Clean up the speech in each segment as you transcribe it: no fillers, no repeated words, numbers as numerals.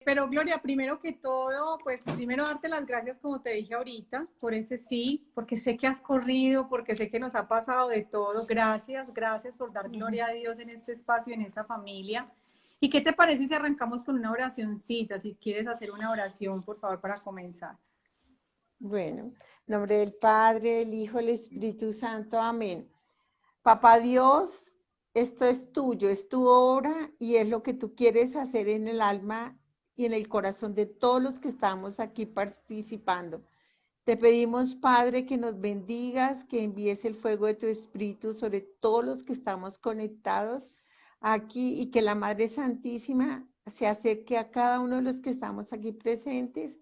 Pero Gloria, primero que todo, pues primero darte las gracias, como te dije ahorita, por ese sí, porque sé que has corrido, porque sé que nos ha pasado de todo. Gracias, gracias por dar gloria a Dios en este espacio, en esta familia. ¿Y qué te parece si arrancamos con una oracioncita? Si quieres hacer una oración, por favor, para comenzar. Bueno, en nombre del Padre, del Hijo, del Espíritu Santo, amén. Papá Dios, esto es tuyo, es tu obra y es lo que tú quieres hacer en el alma y en el corazón de todos los que estamos aquí participando. Te pedimos, Padre, que nos bendigas, que envíes el fuego de tu Espíritu sobre todos los que estamos conectados aquí y que la Madre Santísima se acerque a cada uno de los que estamos aquí presentes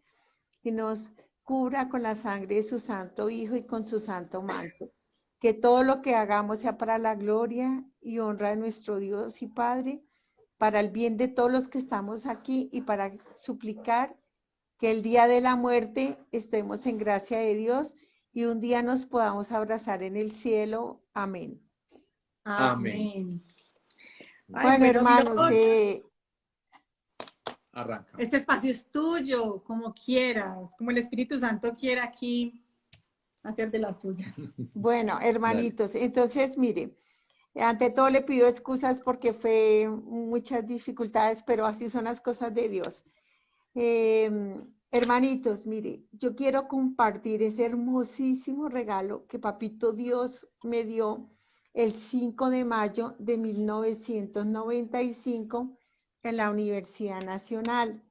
y nos cubra con la sangre de su Santo Hijo y con su santo manto. Que todo lo que hagamos sea para la gloria y honra de nuestro Dios y Padre, para el bien de todos los que estamos aquí y para suplicar que el día de la muerte estemos en gracia de Dios y un día nos podamos abrazar en el cielo. Amén. Amén. Amén. Ay, Bueno, bueno, hermanos, Gloria, Arranca. este espacio es tuyo, como quieras, como el Espíritu Santo quiera aquí hacer de las suyas. bueno, Dale. hermanitos, entonces mire, ante todo le pido excusas porque fue muchas dificultades, pero así son las cosas de Dios. Hermanitos, mire, yo quiero compartir ese hermosísimo regalo que Papito Dios me dio el 5 de mayo de 1995 en la Universidad Nacional.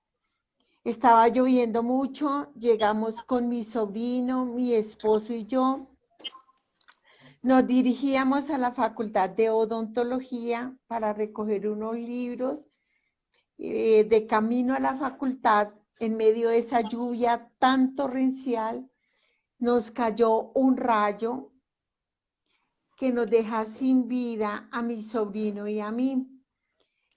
Estaba lloviendo mucho, llegamos con mi sobrino, mi esposo y yo. Nos dirigíamos a la Facultad de Odontología para recoger unos libros. De camino a la facultad, en medio de esa lluvia tan torrencial, nos cayó un rayo que nos deja sin vida a mi sobrino y a mí.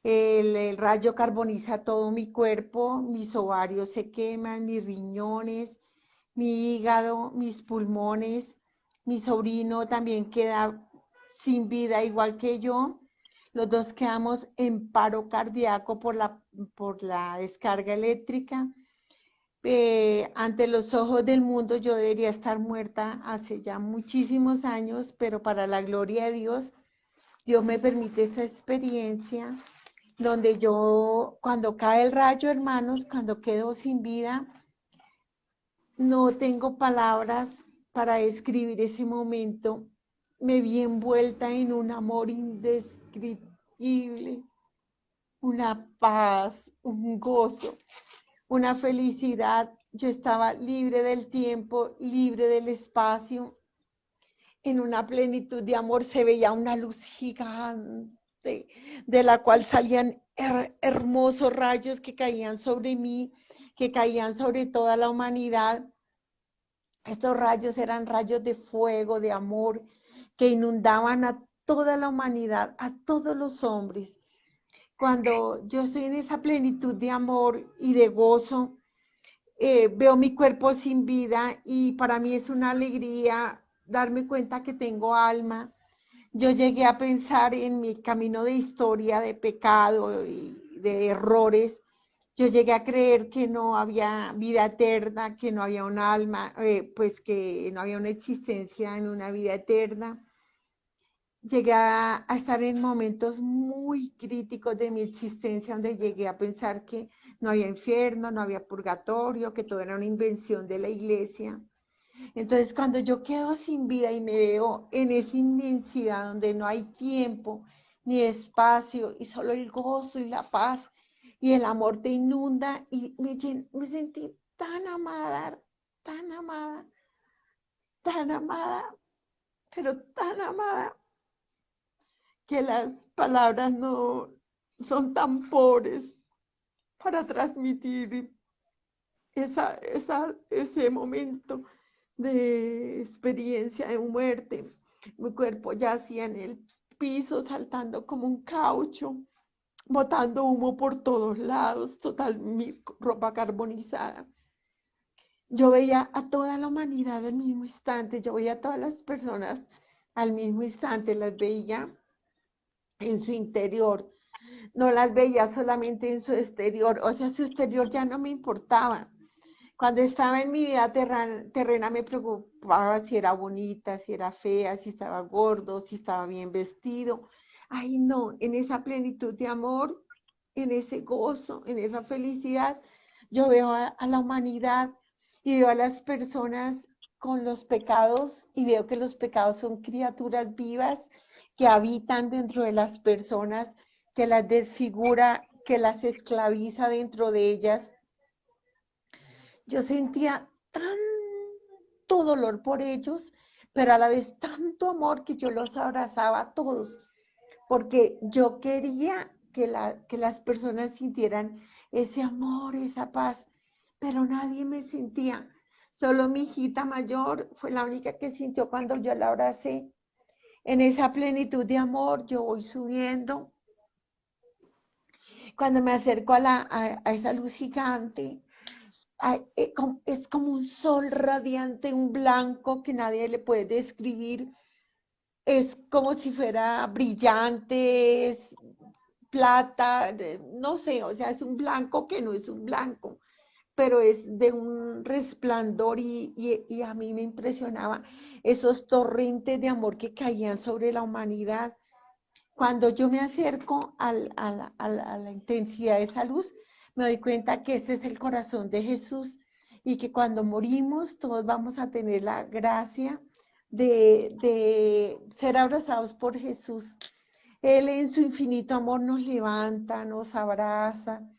El rayo carboniza todo mi cuerpo, mis ovarios se queman, mis riñones, mi hígado, mis pulmones. Mi sobrino también queda sin vida igual que yo. Los dos quedamos en paro cardíaco por la descarga eléctrica. Ante los ojos del mundo yo debería estar muerta hace ya muchísimos años, pero para la gloria de Dios, Dios me permite esta experiencia donde yo, cuando cae el rayo, hermanos, cuando quedo sin vida, no tengo palabras para describir ese momento. Me vi envuelta en un amor indescriptible, una paz, un gozo, una felicidad. Yo estaba libre del tiempo, libre del espacio. En una plenitud de amor se veía una luz gigante de la cual salían hermosos rayos que caían sobre mí, que caían sobre toda la humanidad. Estos rayos eran rayos de fuego, de amor, que inundaban a toda la humanidad, a todos los hombres. Cuando yo estoy en esa plenitud de amor y de gozo, veo mi cuerpo sin vida y para mí es una alegría darme cuenta que tengo alma. Yo llegué a pensar en mi camino de historia, de pecado y de errores. Yo llegué a creer que no había vida eterna, que no había un alma, pues que no había una existencia en una vida eterna. Llegué a estar en momentos muy críticos de mi existencia, donde llegué a pensar que no había infierno, no había purgatorio, que todo era una invención de la iglesia. Entonces, cuando yo quedo sin vida y me veo en esa inmensidad donde no hay tiempo ni espacio y solo el gozo y la paz y el amor te inunda y me sentí tan amada, tan amada, tan amada, pero tan amada que las palabras no son tan pobres para transmitir ese momento de experiencia de muerte. Mi cuerpo yacía en el piso, saltando como un caucho, botando humo por todos lados, total mi ropa carbonizada. Yo veía a toda la humanidad al mismo instante, yo veía a todas las personas al mismo instante, las veía en su interior. No las veía solamente en su exterior, o sea, su exterior ya no me importaba. Cuando estaba en mi vida terrena me preocupaba si era bonita, si era fea, si estaba gordo, si estaba bien vestido. Ay, no, en esa plenitud de amor, en ese gozo, en esa felicidad, yo veo a la humanidad y veo a las personas con los pecados y veo que los pecados son criaturas vivas que habitan dentro de las personas, que las desfigura, que las esclaviza dentro de ellas. Yo sentía tanto dolor por ellos, pero a la vez tanto amor que yo los abrazaba a todos, porque yo quería que las personas sintieran ese amor, esa paz, pero nadie me sentía. Solo mi hijita mayor fue la única que sintió cuando yo la abracé. En esa plenitud de amor yo voy subiendo. Cuando me acerco a esa luz gigante, es como un sol radiante, un blanco que nadie le puede describir. Es como si fuera brillante, es plata, no sé, o sea, es un blanco que no es un blanco, pero es de un resplandor y a mí me impresionaba esos torrentes de amor que caían sobre la humanidad. Cuando yo me acerco a la intensidad de esa luz, me doy cuenta que este es el corazón de Jesús y que cuando morimos todos vamos a tener la gracia de ser abrazados por Jesús. Él en su infinito amor nos levanta, nos abraza,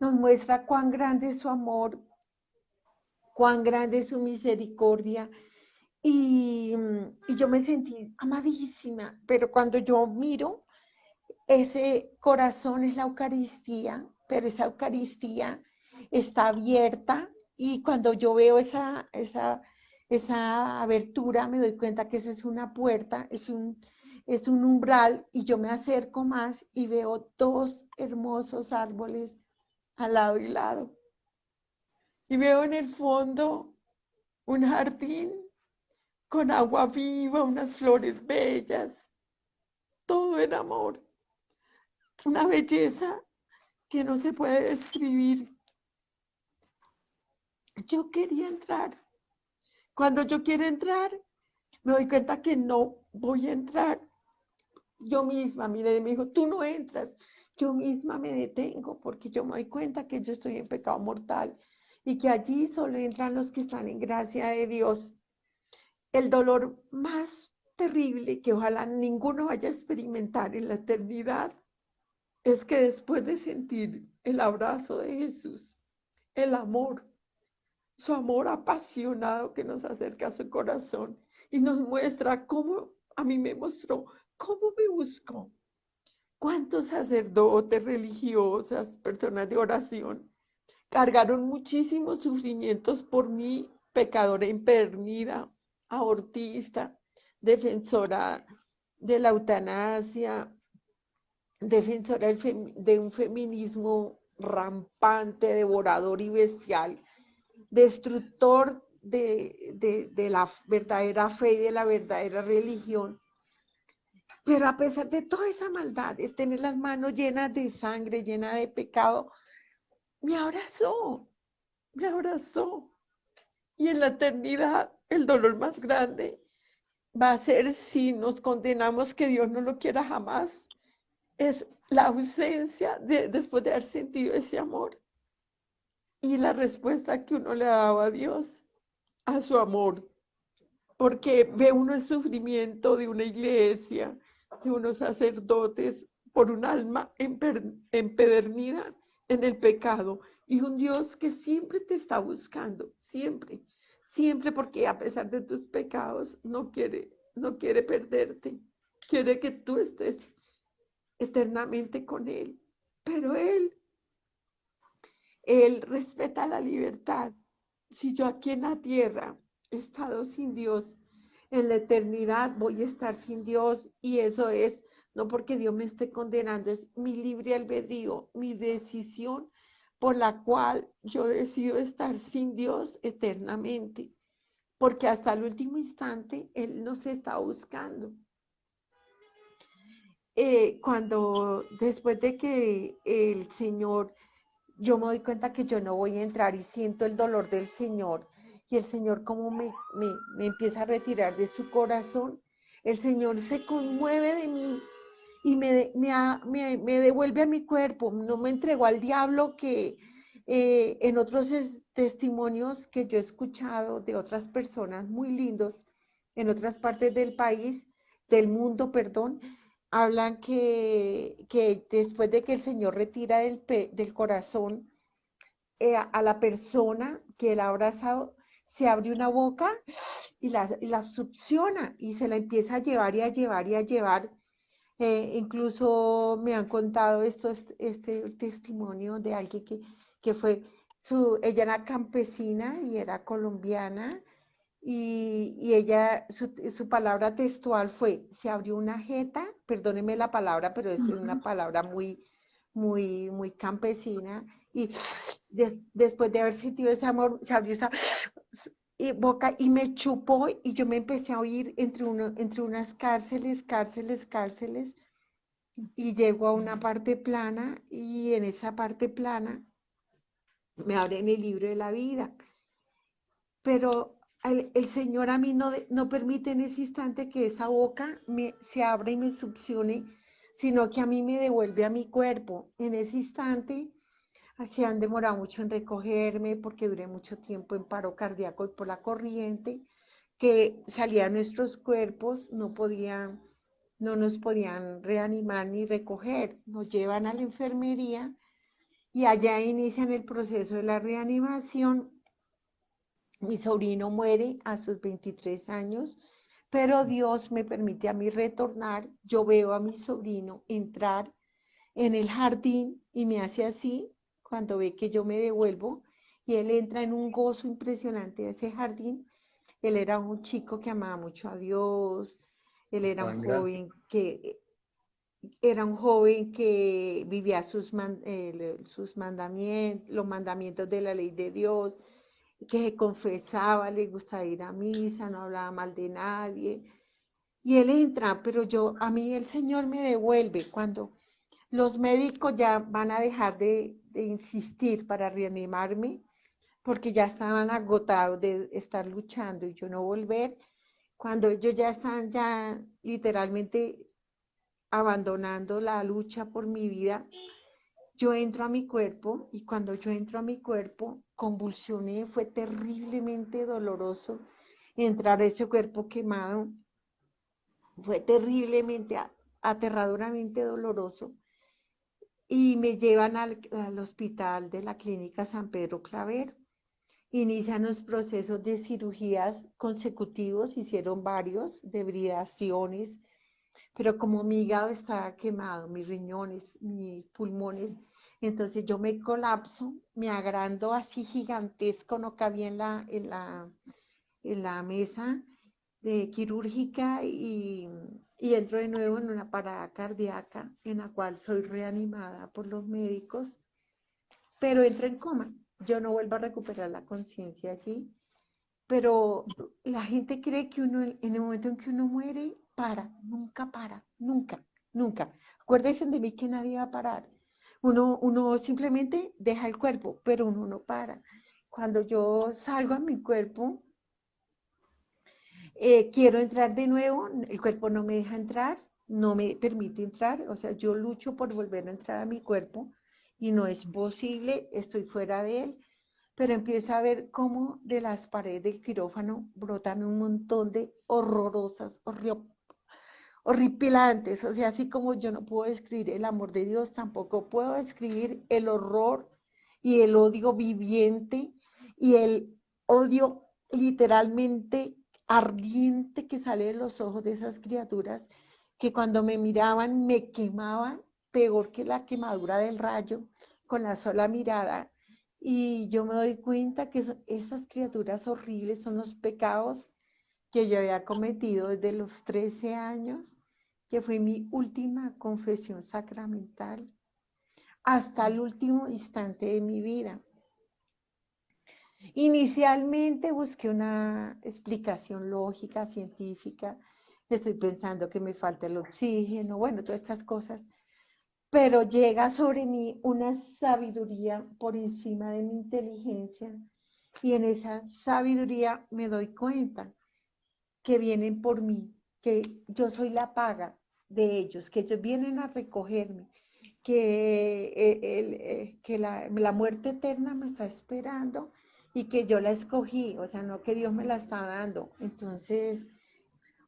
nos muestra cuán grande es su amor, cuán grande es su misericordia. Y yo me sentí amadísima, pero cuando yo miro, ese corazón es la Eucaristía, pero esa Eucaristía está abierta y cuando yo veo esa abertura me doy cuenta que esa es una puerta, es un umbral y yo me acerco más y veo dos hermosos árboles al lado y lado. Y veo en el fondo un jardín con agua viva, unas flores bellas, todo en amor, una belleza que no se puede describir. Yo quería entrar. Cuando yo quiero entrar, me doy cuenta que no voy a entrar. Yo misma, mire, me dijo, tú no entras. Yo misma me detengo porque yo me doy cuenta que yo estoy en pecado mortal y que allí solo entran los que están en gracia de Dios. El dolor más terrible que ojalá ninguno vaya a experimentar en la eternidad es que después de sentir el abrazo de Jesús, el amor, su amor apasionado que nos acerca a su corazón y nos muestra cómo, a mí me mostró cómo me buscó. ¿Cuántos sacerdotes, religiosas, personas de oración cargaron muchísimos sufrimientos por mí, pecadora empedernida, abortista, defensora de la eutanasia, defensora de un feminismo rampante, devorador y bestial, destructor de la verdadera fe y de la verdadera religión? Pero a pesar de toda esa maldad, de tener las manos llenas de sangre, llenas de pecado, me abrazó, me abrazó. Y en la eternidad, el dolor más grande va a ser si nos condenamos que Dios no lo quiera jamás. Es la ausencia después de haber sentido ese amor y la respuesta que uno le daba a Dios, a su amor. Porque ve uno el sufrimiento de una iglesia, de unos sacerdotes, por un alma empedernida en el pecado y un Dios que siempre te está buscando, siempre, siempre, porque a pesar de tus pecados no quiere perderte, quiere que tú estés eternamente con Él, pero Él respeta la libertad. Si yo aquí en la tierra he estado sin Dios, en la eternidad voy a estar sin Dios y eso es no porque Dios me esté condenando, es mi libre albedrío, mi decisión por la cual yo decido estar sin Dios eternamente, porque hasta el último instante Él nos está buscando. cuando después de que el Señor, yo me doy cuenta que yo no voy a entrar y siento el dolor del Señor y el Señor como me empieza a retirar de su corazón, el Señor se conmueve de mí y me devuelve a mi cuerpo, no me entregó al diablo que en otros testimonios que yo he escuchado de otras personas muy lindos en otras partes del país, del mundo, perdón, hablan que después de que el Señor retira del corazón a la persona que él ha abrazado, se abre una boca y la succiona y se la empieza a llevar y a llevar y a llevar. Incluso me han contado este testimonio de alguien que fue, ella era campesina y era colombiana y ella, su palabra textual fue, se abrió una jeta, perdóneme la palabra, pero es una palabra muy campesina, y después de haber sentido ese amor, se abrió esa boca y me chupó y yo me empecé a oír entre unas cárceles, y llego a una parte plana y en esa parte plana me abren el libro de la vida. Pero el Señor a mí no permite en ese instante que esa boca se abra y me succione, sino que a mí me devuelve a mi cuerpo. En ese instante, se han demorado mucho en recogerme porque duré mucho tiempo en paro cardíaco y por la corriente que salía de nuestros cuerpos, no nos podían reanimar ni recoger. Nos llevan a la enfermería y allá inician el proceso de la reanimación. Mi sobrino muere a sus 23 años, pero Dios me permite a mí retornar. Yo veo a mi sobrino entrar en el jardín y me hace así cuando ve que yo me devuelvo y él entra en un gozo impresionante de ese jardín. Él era un chico que amaba mucho a Dios, él Estaba en gracia. era un joven que vivía sus mandamientos, los mandamientos de la ley de Dios, que se confesaba, le gustaba ir a misa, no hablaba mal de nadie. Y él entra, pero a mí el Señor me devuelve cuando los médicos ya van a dejar de insistir para reanimarme, porque ya estaban agotados de estar luchando y yo no volver. Cuando ellos ya están ya literalmente abandonando la lucha por mi vida, yo entro a mi cuerpo y cuando yo entro a mi cuerpo, convulsioné, fue terriblemente doloroso entrar a ese cuerpo quemado, fue terriblemente, aterradoramente doloroso. Y me llevan al hospital de la clínica San Pedro Claver. Inician los procesos de cirugías consecutivos, hicieron varios, de bridaciones, pero como mi hígado estaba quemado, mis riñones, mis pulmones, entonces yo me colapso, me agrando así gigantesco, no cabía en la mesa de quirúrgica y entro de nuevo en una parada cardíaca en la cual soy reanimada por los médicos, pero entro en coma. Yo no vuelvo a recuperar la conciencia allí, pero la gente cree que uno, en el momento en que uno muere, para, nunca, nunca. Acuérdense de mí que nadie va a parar. Uno simplemente deja el cuerpo, pero uno no para. Cuando yo salgo a mi cuerpo, quiero entrar de nuevo, el cuerpo no me deja entrar, no me permite entrar, o sea, yo lucho por volver a entrar a mi cuerpo y no es posible, estoy fuera de él, pero empiezo a ver cómo de las paredes del quirófano brotan un montón de horrorosas, horripilantes, o sea, así como yo no puedo describir el amor de Dios, tampoco puedo describir el horror y el odio viviente y el odio literalmente ardiente que sale de los ojos de esas criaturas que cuando me miraban me quemaban peor que la quemadura del rayo con la sola mirada. Y yo me doy cuenta que esas criaturas horribles son los pecados que yo había cometido desde los 13 años, que fue mi última confesión sacramental, hasta el último instante de mi vida. Inicialmente busqué una explicación lógica, científica, estoy pensando que me falta el oxígeno, bueno, todas estas cosas. Pero llega sobre mí una sabiduría por encima de mi inteligencia y en esa sabiduría me doy cuenta que vienen por mí, que yo soy la paga de ellos, que ellos vienen a recogerme, que, que la muerte eterna me está esperando y que yo la escogí, o sea, no que Dios me la está dando. Entonces,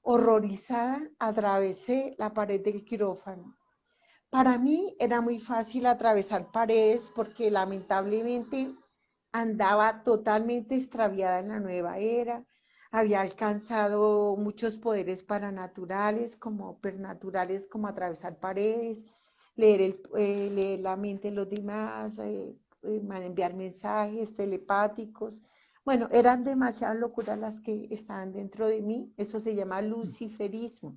horrorizada, atravesé la pared del quirófano. Para mí era muy fácil atravesar paredes porque lamentablemente andaba totalmente extraviada en la nueva era, había alcanzado muchos poderes paranaturales, como pernaturales, como atravesar paredes, leer la mente de los demás, enviar mensajes telepáticos. Bueno, eran demasiadas locuras las que estaban dentro de mí, eso se llama luciferismo.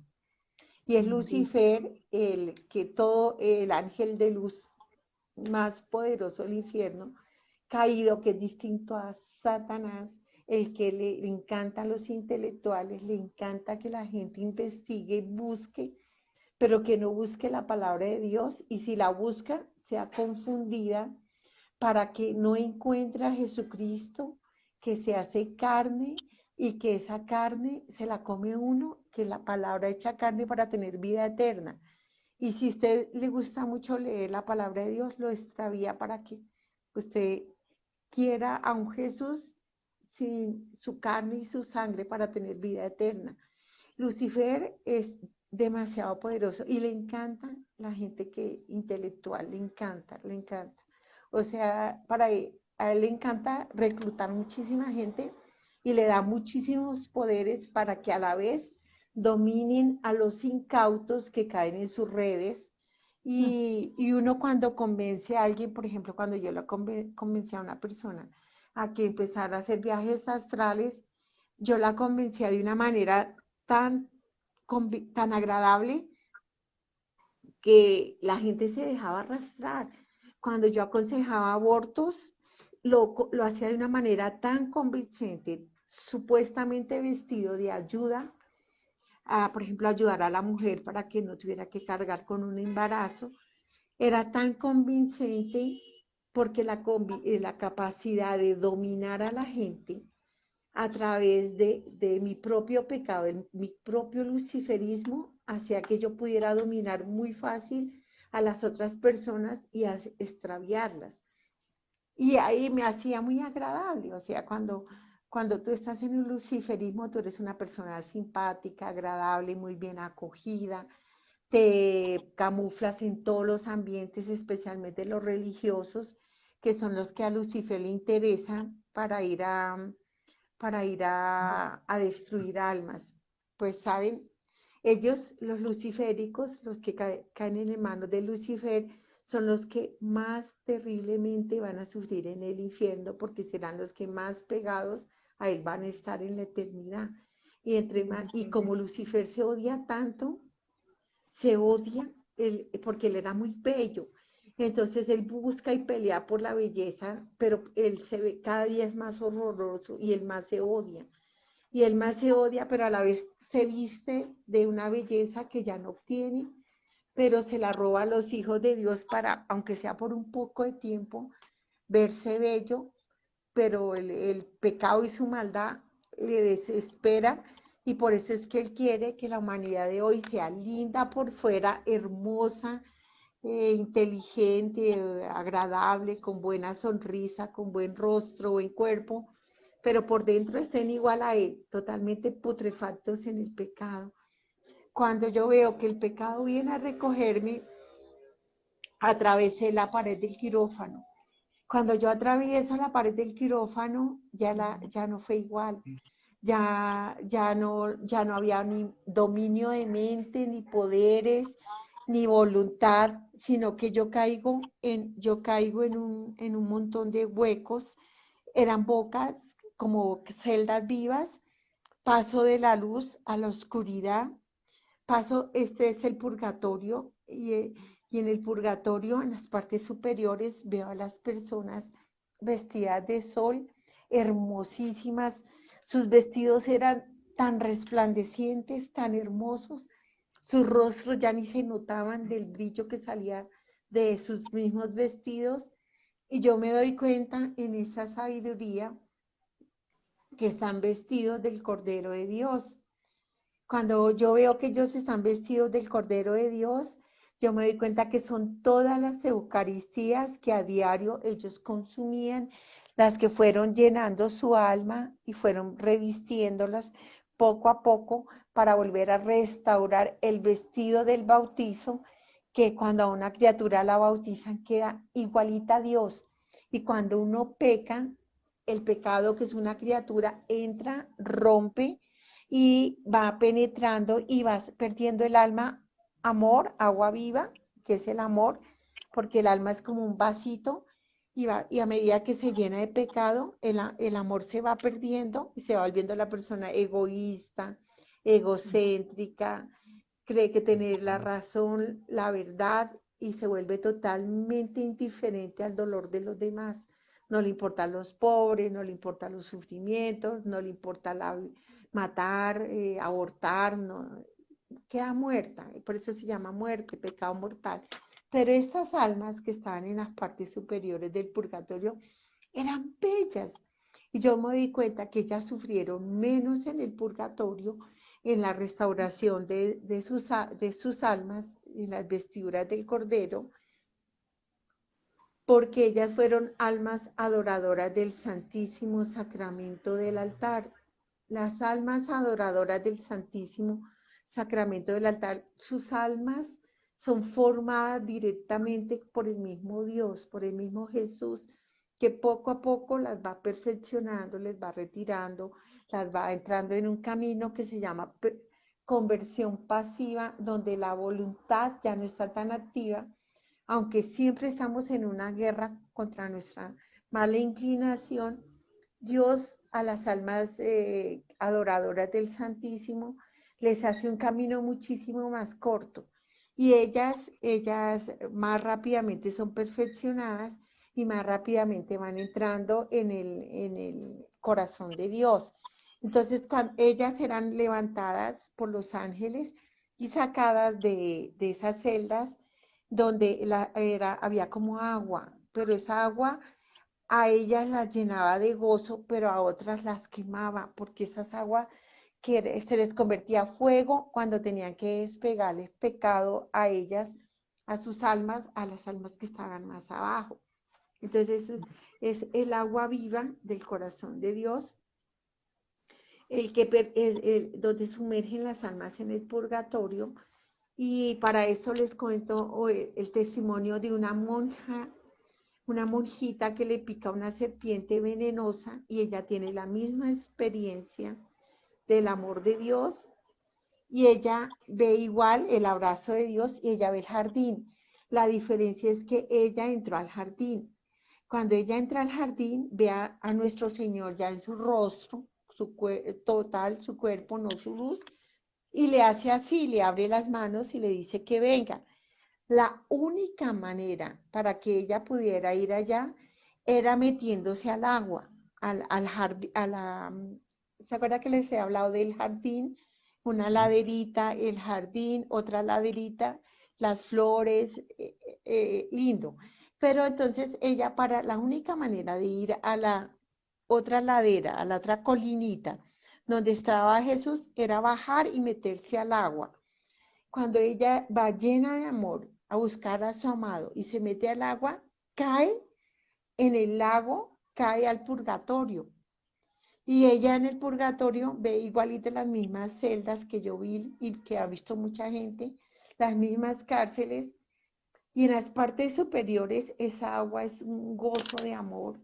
Y es Lucifer el que todo el ángel de luz más poderoso del infierno, caído, que es distinto a Satanás, el que le encanta a los intelectuales, le encanta que la gente investigue, busque, pero que no busque la palabra de Dios, y si la busca, sea confundida para que no encuentre a Jesucristo, que se hace carne y que esa carne se la come uno, que la palabra hecha carne para tener vida eterna. Y si a usted le gusta mucho leer la palabra de Dios, lo extravía para que usted quiera a un Jesús sin su carne y su sangre para tener vida eterna. Lucifer es demasiado poderoso y le encanta la gente que intelectual, le encanta, le encanta. O sea, a él le encanta reclutar muchísima gente y le da muchísimos poderes para que a la vez dominen a los incautos que caen en sus redes. Y uno cuando convence a alguien, por ejemplo, cuando yo la convencí a una persona a que empezara a hacer viajes astrales, yo la convencía de una manera tan, tan agradable que la gente se dejaba arrastrar. Cuando yo aconsejaba abortos, lo hacía de una manera tan convincente, supuestamente vestido de ayuda, por ejemplo, ayudar a la mujer para que no tuviera que cargar con un embarazo. Era tan convincente porque la capacidad de dominar a la gente a través de mi propio pecado, de mi propio luciferismo, hacía que yo pudiera dominar muy fácil a las otras personas y extraviarlas. Y ahí me hacía muy agradable, o sea, cuando tú estás en un luciferismo, tú eres una persona simpática, agradable, muy bien acogida, te camuflas en todos los ambientes, especialmente los religiosos, que son los que a Lucifer le interesan para ir a destruir almas. Pues saben, ellos, los luciféricos, los que caen en manos de Lucifer, son los que más terriblemente van a sufrir en el infierno, porque serán los que más pegados a él van a estar en la eternidad. Y como Lucifer se odia tanto, se odia porque él era muy bello. Entonces él busca y pelea por la belleza, pero él se ve cada día es más horroroso y él más se odia. Y él más se odia, pero a la vez se viste de una belleza que ya no obtiene, pero se la roba a los hijos de Dios para, aunque sea por un poco de tiempo, verse bello, pero el pecado y su maldad le desespera y por eso es que él quiere que la humanidad de hoy sea linda por fuera, hermosa, inteligente, agradable, con buena sonrisa, con buen rostro, buen cuerpo, pero por dentro estén igual a él, totalmente putrefactos en el pecado. Cuando yo veo que el pecado viene a recogerme, atravesé la pared del quirófano. Cuando yo atravieso la pared del quirófano, ya no fue igual. Ya no había ni dominio de mente, ni poderes, ni voluntad, sino que yo caigo en un montón de huecos. Eran bocas como celdas vivas, paso de la luz a la oscuridad, este es el purgatorio, y en el purgatorio, en las partes superiores, veo a las personas vestidas de sol, hermosísimas. Sus vestidos eran tan resplandecientes, tan hermosos. Sus rostros ya ni se notaban del brillo que salía de sus mismos vestidos. Y yo me doy cuenta en esa sabiduría que están vestidos del Cordero de Dios. Cuando yo veo que ellos están vestidos del Cordero de Dios, yo me doy cuenta que son todas las Eucaristías que a diario ellos consumían, las que fueron llenando su alma y fueron revistiéndolas poco a poco para volver a restaurar el vestido del bautizo, que cuando a una criatura la bautizan queda igualita a Dios. Y cuando uno peca, el pecado, que es una criatura, entra, rompe y va penetrando y vas perdiendo el alma, amor, agua viva, que es el amor, porque el alma es como un vasito y a medida que se llena de pecado, el amor se va perdiendo y se va volviendo la persona egoísta, egocéntrica, cree que tener la razón, la verdad y se vuelve totalmente indiferente al dolor de los demás. No le importan los pobres, no le importan los sufrimientos, no le importa matar, abortar, no, queda muerta, y por eso se llama muerte, pecado mortal. Pero estas almas que estaban en las partes superiores del purgatorio eran bellas. Y yo me di cuenta que ellas sufrieron menos en el purgatorio, en la restauración de sus almas, en las vestiduras del Cordero, porque ellas fueron almas adoradoras del Santísimo Sacramento del altar. Las almas adoradoras del Santísimo Sacramento del altar, sus almas son formadas directamente por el mismo Dios, por el mismo Jesús, que poco a poco las va perfeccionando, les va retirando, las va entrando en un camino que se llama conversión pasiva, donde la voluntad ya no está tan activa, aunque siempre estamos en una guerra contra nuestra mala inclinación. Dios a las almas adoradoras del Santísimo les hace un camino muchísimo más corto y ellas más rápidamente son perfeccionadas y más rápidamente van entrando en el corazón de Dios. Entonces, ellas serán levantadas por los ángeles y sacadas de esas celdas donde había como agua, pero esa agua a ellas las llenaba de gozo, pero a otras las quemaba, porque esas aguas que se les convertía a fuego cuando tenían que despegarles pecado a ellas, a sus almas, a las almas que estaban más abajo. Entonces es el agua viva del corazón de Dios, donde sumergen las almas en el purgatorio. Y para esto les cuento el testimonio de una monjita que le pica una serpiente venenosa y ella tiene la misma experiencia del amor de Dios y ella ve igual el abrazo de Dios y ella ve el jardín. La diferencia es que ella entró al jardín. Cuando ella entra al jardín, ve a nuestro Señor ya en su rostro, total, su cuerpo, no su luz, y le hace así, le abre las manos y le dice que venga. La única manera para que ella pudiera ir allá era metiéndose al agua, al jardín, ¿se acuerda que les he hablado del jardín? Una laderita, el jardín, otra laderita, las flores, lindo. Pero entonces ella, para la única manera de ir a la otra ladera, a la otra colinita, donde estaba Jesús, era bajar y meterse al agua. Cuando ella va llena de amor a buscar a su amado y se mete al agua, cae en el lago, cae al purgatorio. Y ella en el purgatorio ve igualito las mismas celdas que yo vi y que ha visto mucha gente, las mismas cárceles, y en las partes superiores esa agua es un gozo de amor,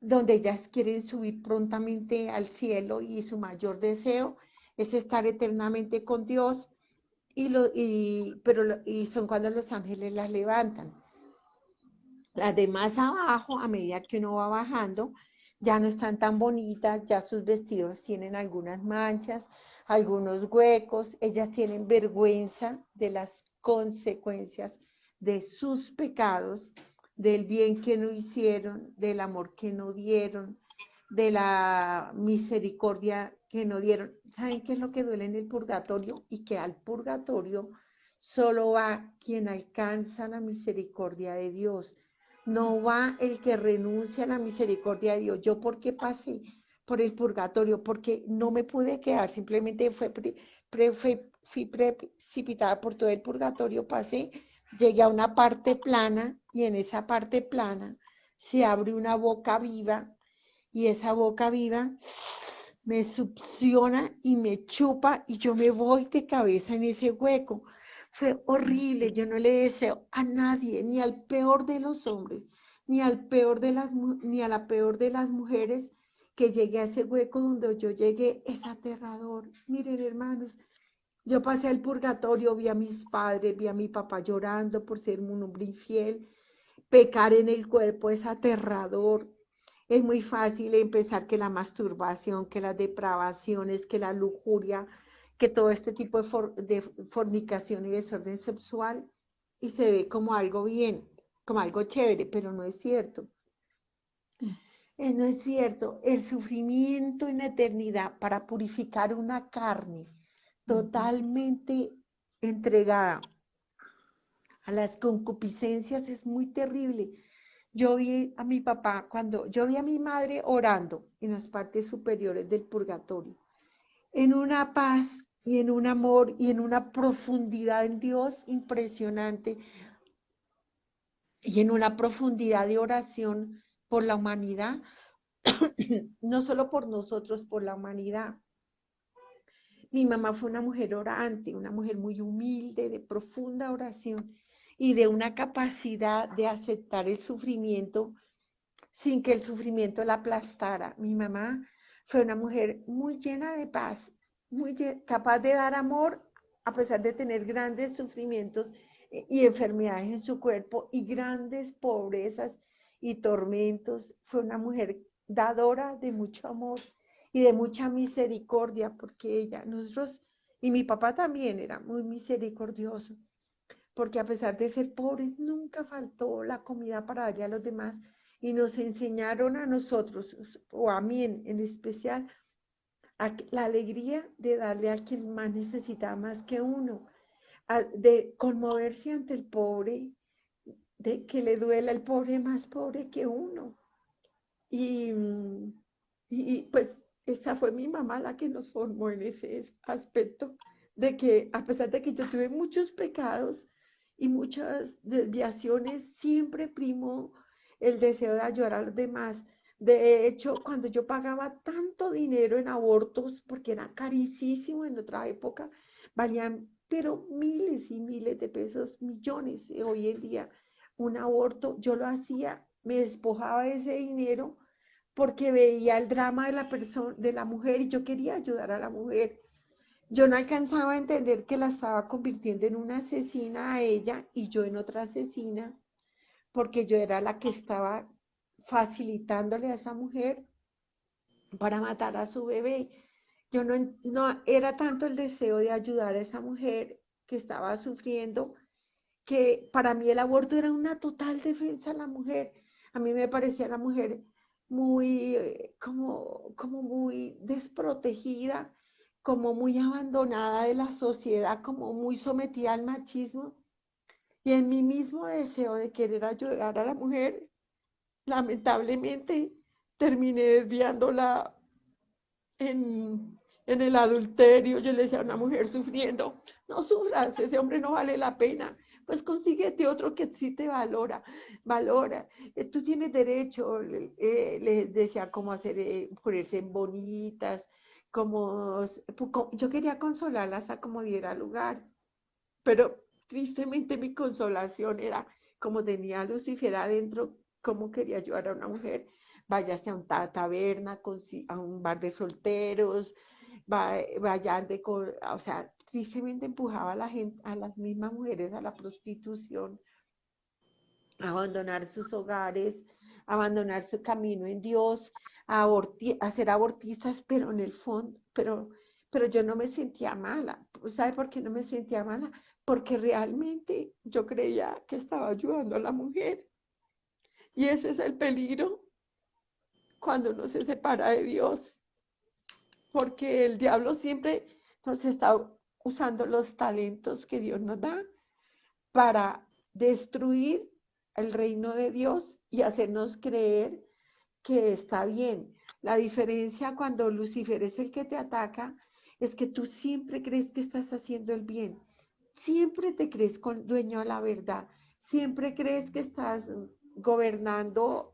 donde ellas quieren subir prontamente al cielo y su mayor deseo es estar eternamente con Dios y son cuando los ángeles las levantan. Las de más abajo, a medida que uno va bajando, ya no están tan bonitas, ya sus vestidos tienen algunas manchas, algunos huecos, ellas tienen vergüenza de las consecuencias de sus pecados, del bien que no hicieron, del amor que no dieron, de la misericordia que no dieron. ¿Saben qué es lo que duele en el purgatorio? Y que al purgatorio solo va quien alcanza la misericordia de Dios. No va el que renuncia a la misericordia de Dios. ¿Yo por qué pasé por el purgatorio? Porque no me pude quedar, simplemente fui precipitada por todo el purgatorio, pasé, llegué a una parte plana y en esa parte plana se abre una boca viva y esa boca viva me succiona y me chupa y yo me voy de cabeza en ese hueco. Fue horrible, yo no le deseo a nadie, ni al peor de los hombres, ni al peor de ni a la peor de las mujeres, que llegue a ese hueco donde yo llegué. Es aterrador. Miren, hermanos, yo pasé el purgatorio, vi a mis padres, vi a mi papá llorando por ser un hombre infiel. Pecar en el cuerpo es aterrador. Es muy fácil empezar que la masturbación, que las depravaciones, que la lujuria, que todo este tipo de fornicación y desorden sexual, y se ve como algo bien, como algo chévere, pero no es cierto. No es cierto. El sufrimiento en eternidad para purificar una carne totalmente entregada a las concupiscencias es muy terrible. Yo vi a mi papá, cuando yo vi a mi madre orando en las partes superiores del purgatorio, en una paz y en un amor y en una profundidad en Dios impresionante y en una profundidad de oración por la humanidad, no solo por nosotros, por la humanidad. Mi mamá fue una mujer orante, una mujer muy humilde, de profunda oración y de una capacidad de aceptar el sufrimiento sin que el sufrimiento la aplastara. Mi mamá fue una mujer muy llena de paz, capaz de dar amor a pesar de tener grandes sufrimientos y enfermedades en su cuerpo y grandes pobrezas y tormentos. Fue una mujer dadora de mucho amor y de mucha misericordia, porque nosotros, y mi papá también era muy misericordioso, porque a pesar de ser pobres, nunca faltó la comida para darle a los demás. Y nos enseñaron a nosotros, o a mí en especial, la alegría de darle a quien más necesita más que uno, de conmoverse ante el pobre, de que le duela el pobre más pobre que uno. Y, pues esa fue mi mamá la que nos formó en ese aspecto, de que a pesar de que yo tuve muchos pecados y muchas desviaciones, siempre primó el deseo de ayudar a los demás. De hecho, cuando yo pagaba tanto dinero en abortos, porque era carísimo en otra época, valían pero miles y miles de pesos, millones hoy en día, un aborto, yo lo hacía, me despojaba de ese dinero porque veía el drama de la persona, de la mujer, y yo quería ayudar a la mujer. Yo no alcanzaba a entender que la estaba convirtiendo en una asesina a ella y yo en otra asesina, porque yo era la que estaba facilitándole a esa mujer para matar a su bebé. Yo no era tanto el deseo de ayudar a esa mujer que estaba sufriendo, que para mí el aborto era una total defensa a la mujer. A mí me parecía la mujer muy, como muy desprotegida, como muy abandonada de la sociedad, como muy sometida al machismo. Y en mi mismo deseo de querer ayudar a la mujer, lamentablemente terminé desviándola en el adulterio. Yo le decía a una mujer sufriendo, no sufras, ese hombre no vale la pena, pues consíguete otro que sí te valora, tú tienes derecho, les decía cómo hacer, ponerse bonitas, yo quería consolarlas a como diera lugar, pero tristemente mi consolación era, como tenía a Lucifer adentro, cómo quería ayudar a una mujer. Váyase a una taberna, a un bar de solteros, vayan o sea, tristemente empujaba a la gente, a las mismas mujeres a la prostitución, a abandonar sus hogares, a abandonar su camino en Dios, a ser abortistas, pero en el fondo, pero yo no me sentía mala. ¿Sabe por qué no me sentía mala? Porque realmente yo creía que estaba ayudando a la mujer. Y ese es el peligro cuando uno se separa de Dios, porque el diablo siempre nos está usando los talentos que Dios nos da para destruir el reino de Dios y hacernos creer que está bien. La diferencia cuando Lucifer es el que te ataca es que tú siempre crees que estás haciendo el bien, siempre te crees dueño de la verdad, siempre crees que estás gobernando,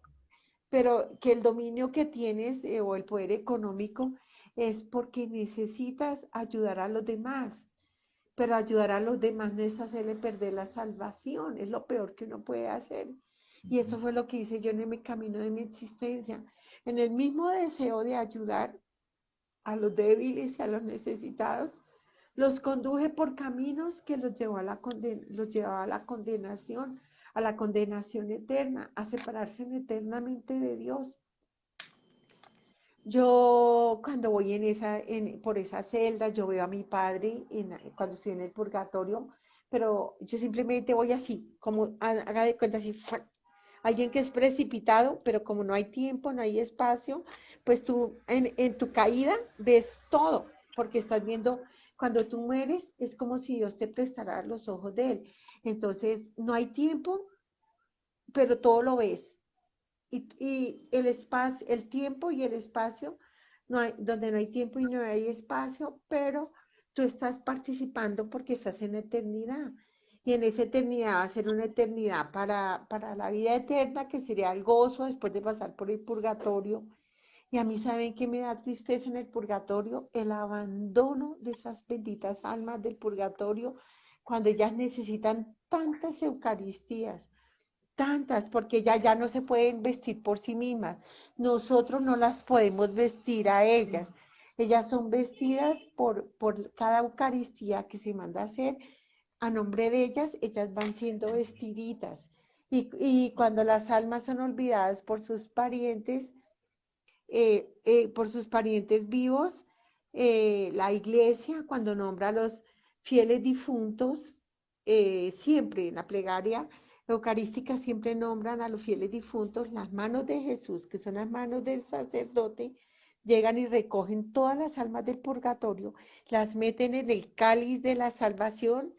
pero que el dominio que tienes o el poder económico es porque necesitas ayudar a los demás. Pero ayudar a los demás no es hacerle perder la salvación, es lo peor que uno puede hacer. Y eso fue lo que hice yo en mi camino de mi existencia. En el mismo deseo de ayudar a los débiles y a los necesitados, los conduje por caminos que los llevaba a la condenación eterna, a separarse eternamente de Dios. Yo cuando voy por esa celda, yo veo a mi padre cuando estoy en el purgatorio, pero yo simplemente voy así, como haga de cuenta así, ¡fuan! Alguien que es precipitado, pero como no hay tiempo, no hay espacio, pues tú en tu caída ves todo, porque estás viendo, cuando tú mueres, es como si Dios te prestara los ojos de Él. Entonces, no hay tiempo, pero todo lo ves. Y el espacio, el tiempo y el espacio, donde no hay tiempo y no hay espacio, pero tú estás participando porque estás en eternidad. Y en esa eternidad va a ser una eternidad para la vida eterna, que sería el gozo después de pasar por el purgatorio. Y a mí, ¿saben qué me da tristeza en el purgatorio? El abandono de esas benditas almas del purgatorio, cuando ellas necesitan tantas eucaristías, tantas, porque ellas ya no se pueden vestir por sí mismas. Nosotros no las podemos vestir a ellas. Ellas son vestidas por cada Eucaristía que se manda a hacer. A nombre de ellas van siendo vestiditas. Y cuando las almas son olvidadas por sus parientes vivos, la iglesia, cuando nombra a los fieles difuntos, siempre en la plegaria eucarística siempre nombran a los fieles difuntos, las manos de Jesús, que son las manos del sacerdote, llegan y recogen todas las almas del purgatorio, las meten en el cáliz de la salvación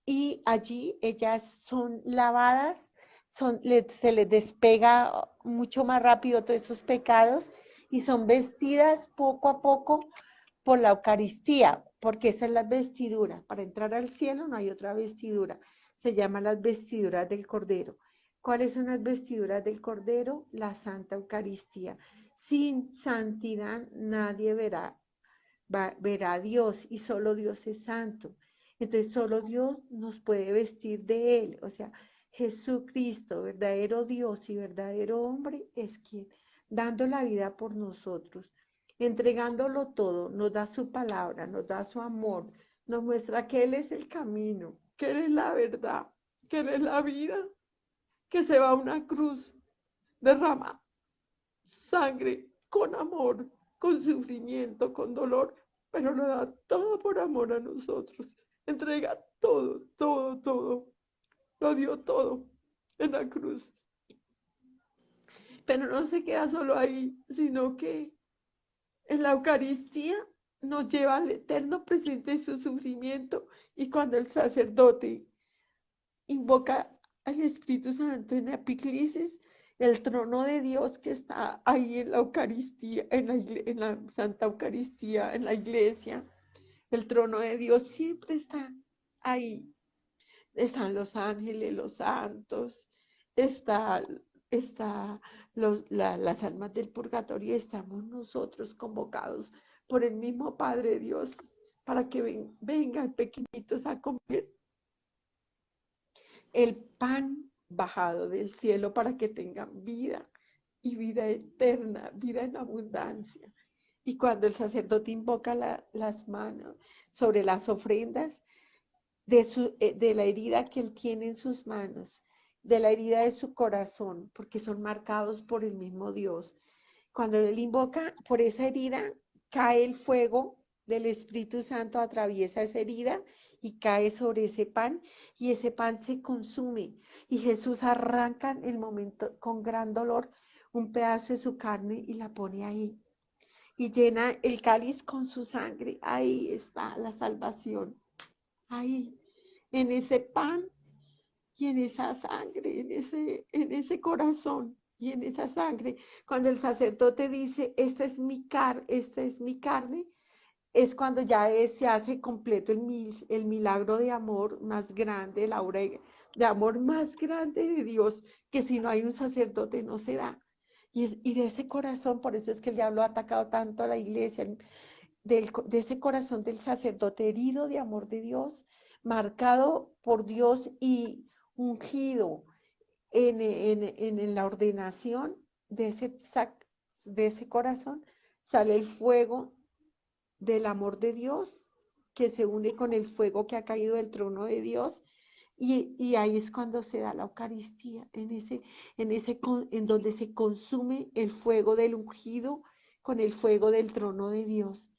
y allí ellas son lavadas, se les despega mucho más rápido todos esos pecados y son vestidas poco a poco por la Eucaristía, porque esa es la vestidura. Para entrar al cielo no hay otra vestidura, se llaman las vestiduras del Cordero. ¿Cuáles son las vestiduras del Cordero? La Santa Eucaristía. Sin santidad nadie verá a Dios y solo Dios es santo. Entonces solo Dios nos puede vestir de Él. O sea, Jesucristo, verdadero Dios y verdadero hombre, es quien, dando la vida por nosotros, entregándolo todo, nos da su palabra, nos da su amor, nos muestra que Él es el camino, que Él es la verdad, que Él es la vida, que se va a una cruz, derrama sangre con amor, con sufrimiento, con dolor, pero lo da todo por amor a nosotros. Entrega todo, todo, todo. Lo dio todo en la cruz. Pero no se queda solo ahí, sino que en la Eucaristía nos lleva al eterno presente de su sufrimiento, y cuando el sacerdote invoca al Espíritu Santo en la epíclesis, el trono de Dios que está ahí en la Eucaristía, en la Santa Eucaristía, en la iglesia, el trono de Dios siempre está ahí. Están los ángeles, los santos, está las almas del purgatorio, y estamos nosotros convocados por el mismo Padre Dios para que vengan pequeñitos a comer el pan bajado del cielo para que tengan vida y vida eterna, vida en abundancia. Y cuando el sacerdote invoca las manos sobre las ofrendas de la herida que él tiene en sus manos, de la herida de su corazón, porque son marcados por el mismo Dios. Cuando él invoca por esa herida, cae el fuego del Espíritu Santo, atraviesa esa herida y cae sobre ese pan, y ese pan se consume, y Jesús arranca en el momento con gran dolor un pedazo de su carne y la pone ahí. Y llena el cáliz con su sangre. Ahí está la salvación. Ahí, en ese pan y en esa sangre, en ese corazón y en esa sangre. Cuando el sacerdote dice, esta es mi carne, es cuando ya se hace completo el milagro de amor más grande, la obra de amor más grande de Dios, que si no hay un sacerdote no se da. Y de ese corazón, por eso es que el diablo ha atacado tanto a la iglesia, de ese corazón del sacerdote herido de amor de Dios, marcado por Dios y ungido en la ordenación de ese corazón, sale el fuego del amor de Dios que se une con el fuego que ha caído del trono de Dios. Y ahí es cuando se da la Eucaristía, en donde se consume el fuego del ungido con el fuego del trono de Dios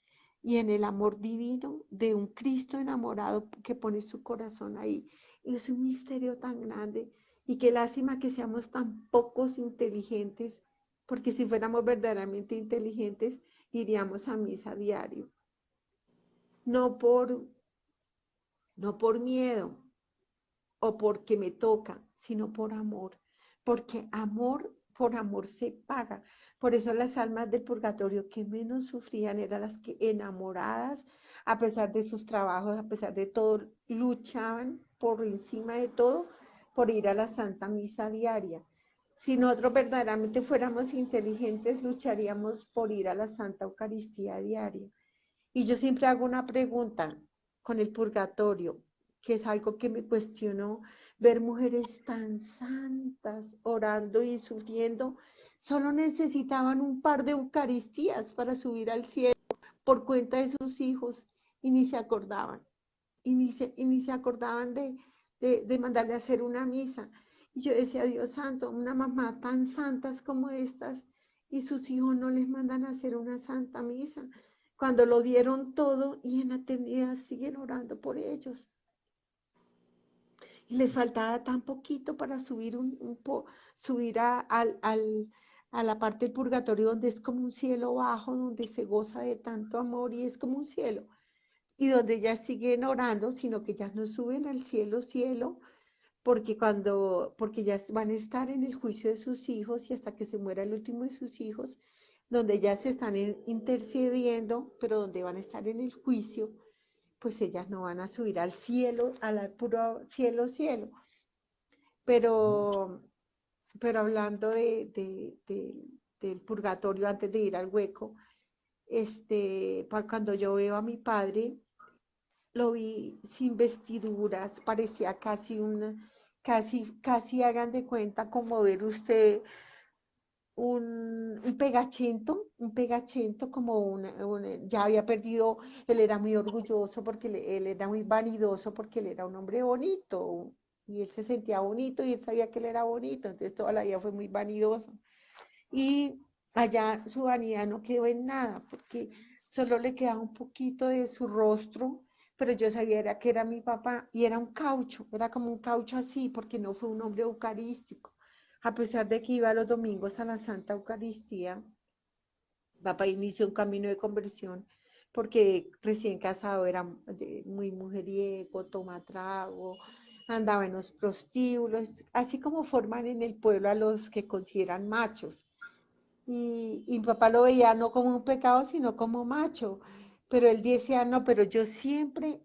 y en el amor divino de un Cristo enamorado que pone su corazón ahí. Y es un misterio tan grande y qué lástima que seamos tan pocos inteligentes, porque si fuéramos verdaderamente inteligentes, iríamos a misa diario, no por, no por miedo o porque me toca, sino por amor, porque por amor se paga. Por eso las almas del purgatorio que menos sufrían eran las que enamoradas, a pesar de sus trabajos, a pesar de todo, luchaban por encima de todo por ir a la Santa Misa diaria. Si nosotros verdaderamente fuéramos inteligentes, lucharíamos por ir a la Santa Eucaristía diaria. Y yo siempre hago una pregunta con el purgatorio, que es algo que me cuestionó, ver mujeres tan santas orando y sufriendo, solo necesitaban un par de Eucaristías para subir al cielo por cuenta de sus hijos y ni se acordaban, y ni se acordaban de mandarle a hacer una misa. Y yo decía, Dios santo, una mamá tan santas como estas y sus hijos no les mandan a hacer una santa misa cuando lo dieron todo y en la eternidad siguen orando por ellos. Y les faltaba tan poquito para subir, subir a la parte del purgatorio donde es como un cielo bajo, donde se goza de tanto amor y es como un cielo. Y donde ellas siguen orando, sino que ya no suben al cielo, cielo, porque ya van a estar en el juicio de sus hijos y hasta que se muera el último de sus hijos, donde ya se están intercediendo, pero donde van a estar en el juicio, pues ellas no van a subir al cielo, al puro cielo, cielo. Pero, pero hablando del purgatorio antes de ir al hueco, cuando yo veo a mi padre, lo vi sin vestiduras, parecía casi hagan de cuenta como ver usted un pegachento como ya había perdido, él era muy orgulloso porque él era muy vanidoso porque él era un hombre bonito y él se sentía bonito y él sabía que él era bonito, entonces toda la vida fue muy vanidoso. Y allá su vanidad no quedó en nada porque solo le quedaba un poquito de su rostro, pero yo sabía que era mi papá y era un caucho, era como un caucho así porque no fue un hombre eucarístico. A pesar de que iba los domingos a la Santa Eucaristía, papá inició un camino de conversión porque recién casado era muy mujeriego, toma trago, andaba en los prostíbulos, así como forman en el pueblo a los que consideran machos. Y mi papá lo veía no como un pecado, sino como macho. Pero él decía, no, pero yo siempre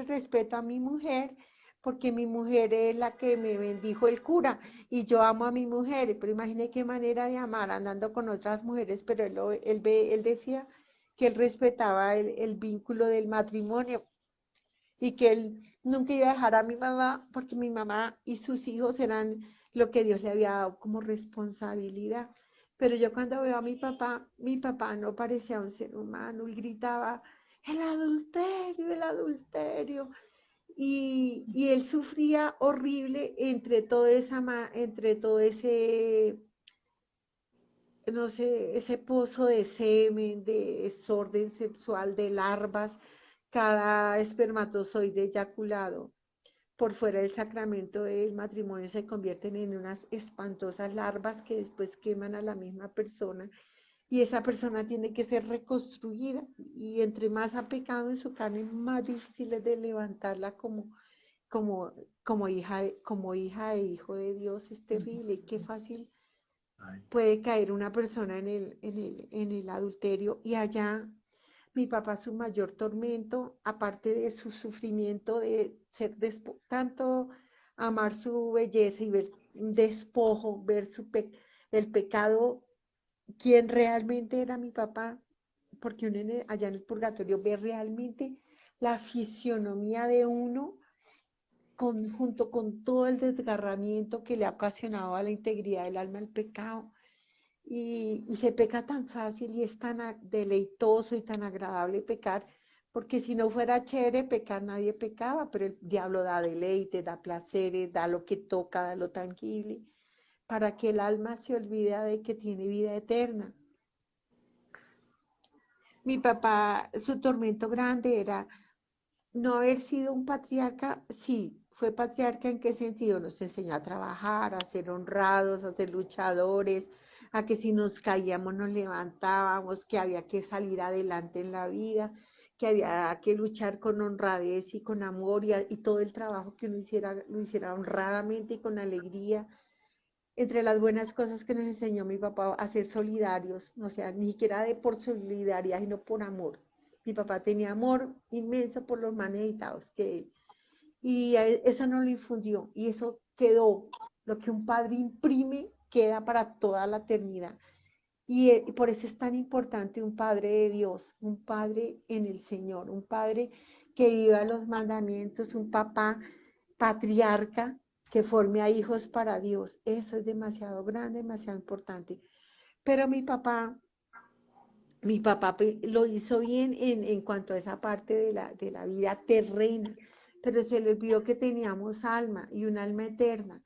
respeto a mi mujer, porque mi mujer es la que me bendijo el cura, y yo amo a mi mujer. Pero imagine qué manera de amar andando con otras mujeres, pero él decía que él respetaba el vínculo del matrimonio y que él nunca iba a dejar a mi mamá, porque mi mamá y sus hijos eran lo que Dios le había dado como responsabilidad. Pero yo cuando veo a mi papá no parecía un ser humano, él gritaba, el adulterio, el adulterio. Y él sufría horrible entre todo ese, no sé, ese pozo de semen, de desorden sexual, de larvas, cada espermatozoide eyaculado. por fuera del sacramento del matrimonio se convierten en unas espantosas larvas que después queman a la misma persona y esa persona tiene que ser reconstruida y entre más ha pecado en su carne, más difícil es de levantarla como, como hija e hijo de Dios. Es terrible, qué fácil puede caer una persona en el adulterio y allá mi papá su mayor tormento, aparte de su sufrimiento de ser tanto amar su belleza y ver un despojo, ver el pecado, quién realmente era mi papá, porque uno allá en el purgatorio ve realmente la fisionomía de uno junto con todo el desgarramiento que le ha ocasionado a la integridad del alma el pecado. Y se peca tan fácil y es tan deleitoso y tan agradable pecar, porque si no fuera chévere pecar, nadie pecaba, pero el diablo da deleite, da placeres, da lo que toca, da lo tangible, para que el alma se olvide de que tiene vida eterna. Mi papá, su tormento grande era no haber sido un patriarca. Sí, fue patriarca. ¿En qué sentido? Nos enseñó a trabajar, a ser honrados, a ser luchadores, a que si nos caíamos nos levantábamos, que había que salir adelante en la vida, que había que luchar con honradez y con amor y todo el trabajo que uno hiciera, lo hiciera honradamente y con alegría. Entre las buenas cosas que nos enseñó mi papá a ser solidarios, o sea, ni siquiera de por solidaridad, sino por amor. Mi papá tenía amor inmenso por los más necesitados que él. Y eso no lo infundió y eso quedó. Lo que un padre imprime queda para toda la eternidad. Y por eso es tan importante un padre de Dios, un padre en el Señor, un padre que viva los mandamientos, un papá patriarca que forme a hijos para Dios. Eso es demasiado grande, demasiado importante. Pero mi papá lo hizo bien en cuanto a esa parte de la vida terrena, pero se le olvidó que teníamos alma y un alma eterna.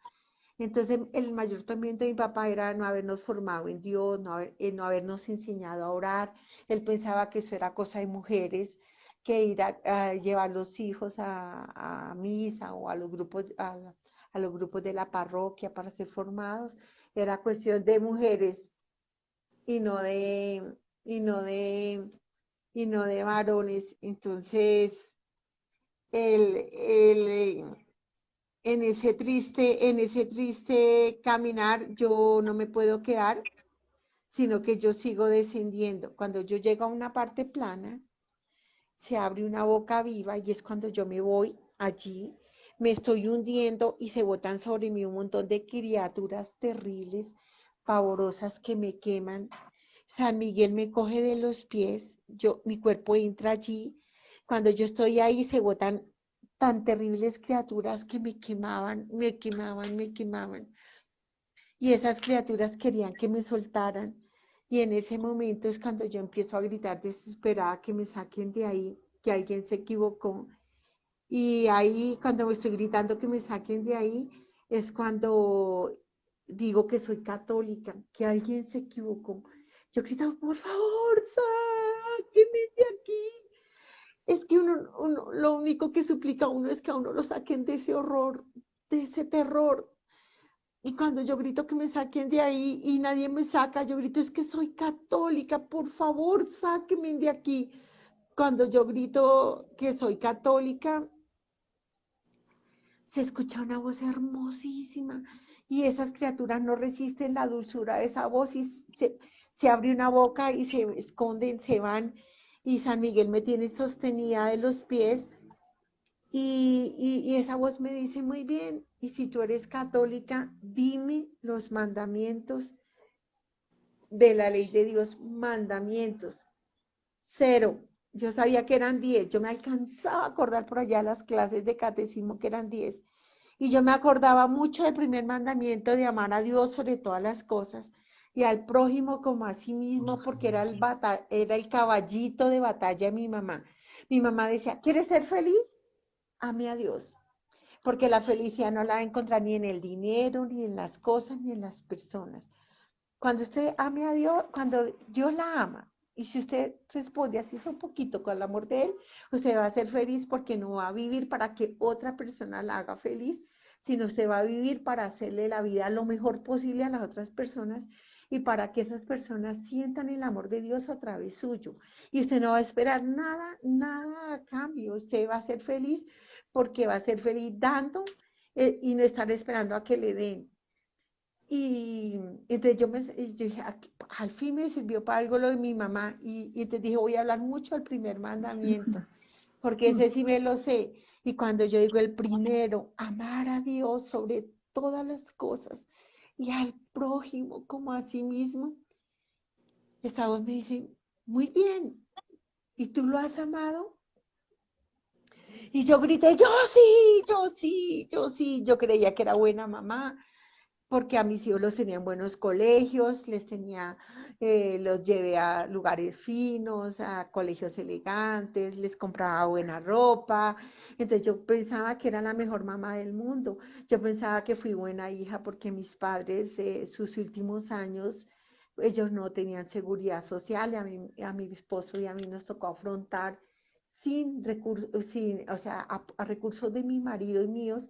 Entonces, el mayor tormento de mi papá era no habernos formado en Dios, no habernos enseñado a orar. Él pensaba que eso era cosa de mujeres, que ir a llevar los hijos a misa o a los grupos, a los grupos de la parroquia para ser formados, era cuestión de mujeres y no de, y no de, y no de varones. Entonces, el, en ese triste caminar, yo no me puedo quedar, sino que yo sigo descendiendo. Cuando yo llego a una parte plana, se abre una boca viva y es cuando yo me voy allí, me estoy hundiendo y se botan sobre mí un montón de criaturas terribles, pavorosas que me queman. San Miguel me coge de los pies, mi cuerpo entra allí. Cuando yo estoy ahí se botan tan terribles criaturas que me quemaban, me quemaban, me quemaban. Y esas criaturas querían que me soltaran. Y en ese momento es cuando yo empiezo a gritar desesperada que me saquen de ahí, que alguien se equivocó. Y ahí, cuando me estoy gritando que me saquen de ahí, es cuando digo que soy católica, que alguien se equivocó. Yo grito, por favor, sáquenme de aquí. Es que lo único que suplica uno es que a uno lo saquen de ese horror, de ese terror. Y cuando yo grito que me saquen de ahí y nadie me saca, yo grito, es que soy católica, por favor, sáquenme de aquí. Cuando yo grito que soy católica, se escucha una voz hermosísima y esas criaturas no resisten la dulzura de esa voz y se abre una boca y se esconden, se van y San Miguel me tiene sostenida de los pies y esa voz me dice, muy bien, y si tú eres católica, dime los mandamientos de la ley de Dios, mandamientos. Cero. Yo sabía que eran 10. Yo me alcanzaba a acordar por allá las clases de catecismo que eran 10. Y yo me acordaba mucho del primer mandamiento de amar a Dios sobre todas las cosas y al prójimo como a sí mismo, porque era el caballito de batalla de mi mamá. Mi mamá decía, ¿quieres ser feliz? Ame a Dios, porque la felicidad no la va a encontrar ni en el dinero, ni en las cosas, ni en las personas. Cuando usted ame a Dios, cuando Dios la ama Y si usted responde así un poquito con el amor de Él, usted va a ser feliz porque no va a vivir para que otra persona la haga feliz, sino usted va a vivir para hacerle la vida lo mejor posible a las otras personas y para que esas personas sientan el amor de Dios a través suyo. Y usted no va a esperar nada, nada a cambio. Usted va a ser feliz porque va a ser feliz dando y no estar esperando a que le den. Y entonces yo dije, al fin me sirvió para algo lo de mi mamá. Y entonces dije, voy a hablar mucho del primer mandamiento, porque ese sí me lo sé. Y cuando yo digo el primero, amar a Dios sobre todas las cosas y al prójimo como a sí mismo, esta voz me dice, muy bien, ¿y tú lo has amado? Y yo grité, yo sí, yo sí, yo sí. Yo creía que era buena mamá, porque a mis hijos los tenía en buenos colegios, los llevé a lugares finos, a colegios elegantes, les compraba buena ropa. Entonces yo pensaba que era la mejor mamá del mundo. Yo pensaba que fui buena hija porque mis padres, sus últimos años, ellos no tenían seguridad social y a mi esposo y a mí nos tocó afrontar sin recursos, o sea, a recursos de mi marido y míos,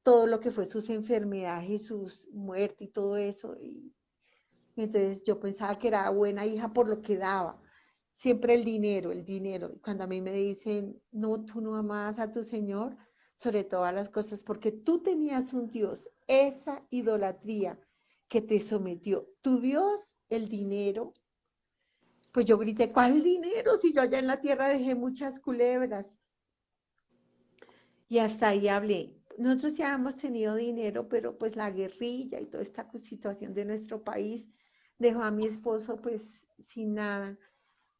todo lo que fue sus enfermedades y sus muertes y todo eso. Y entonces yo pensaba que era buena hija por lo que daba. Siempre el dinero, el dinero. Y cuando a mí me dicen, no, tú no amas a tu Señor sobre todas las cosas, porque tú tenías un Dios, esa idolatría que te sometió. Tu Dios, el dinero. Pues yo grité, ¿cuál dinero? Si yo allá en la tierra dejé muchas culebras. Y hasta ahí hablé. Nosotros ya hemos tenido dinero, pero pues la guerrilla y toda esta situación de nuestro país dejó a mi esposo pues sin nada.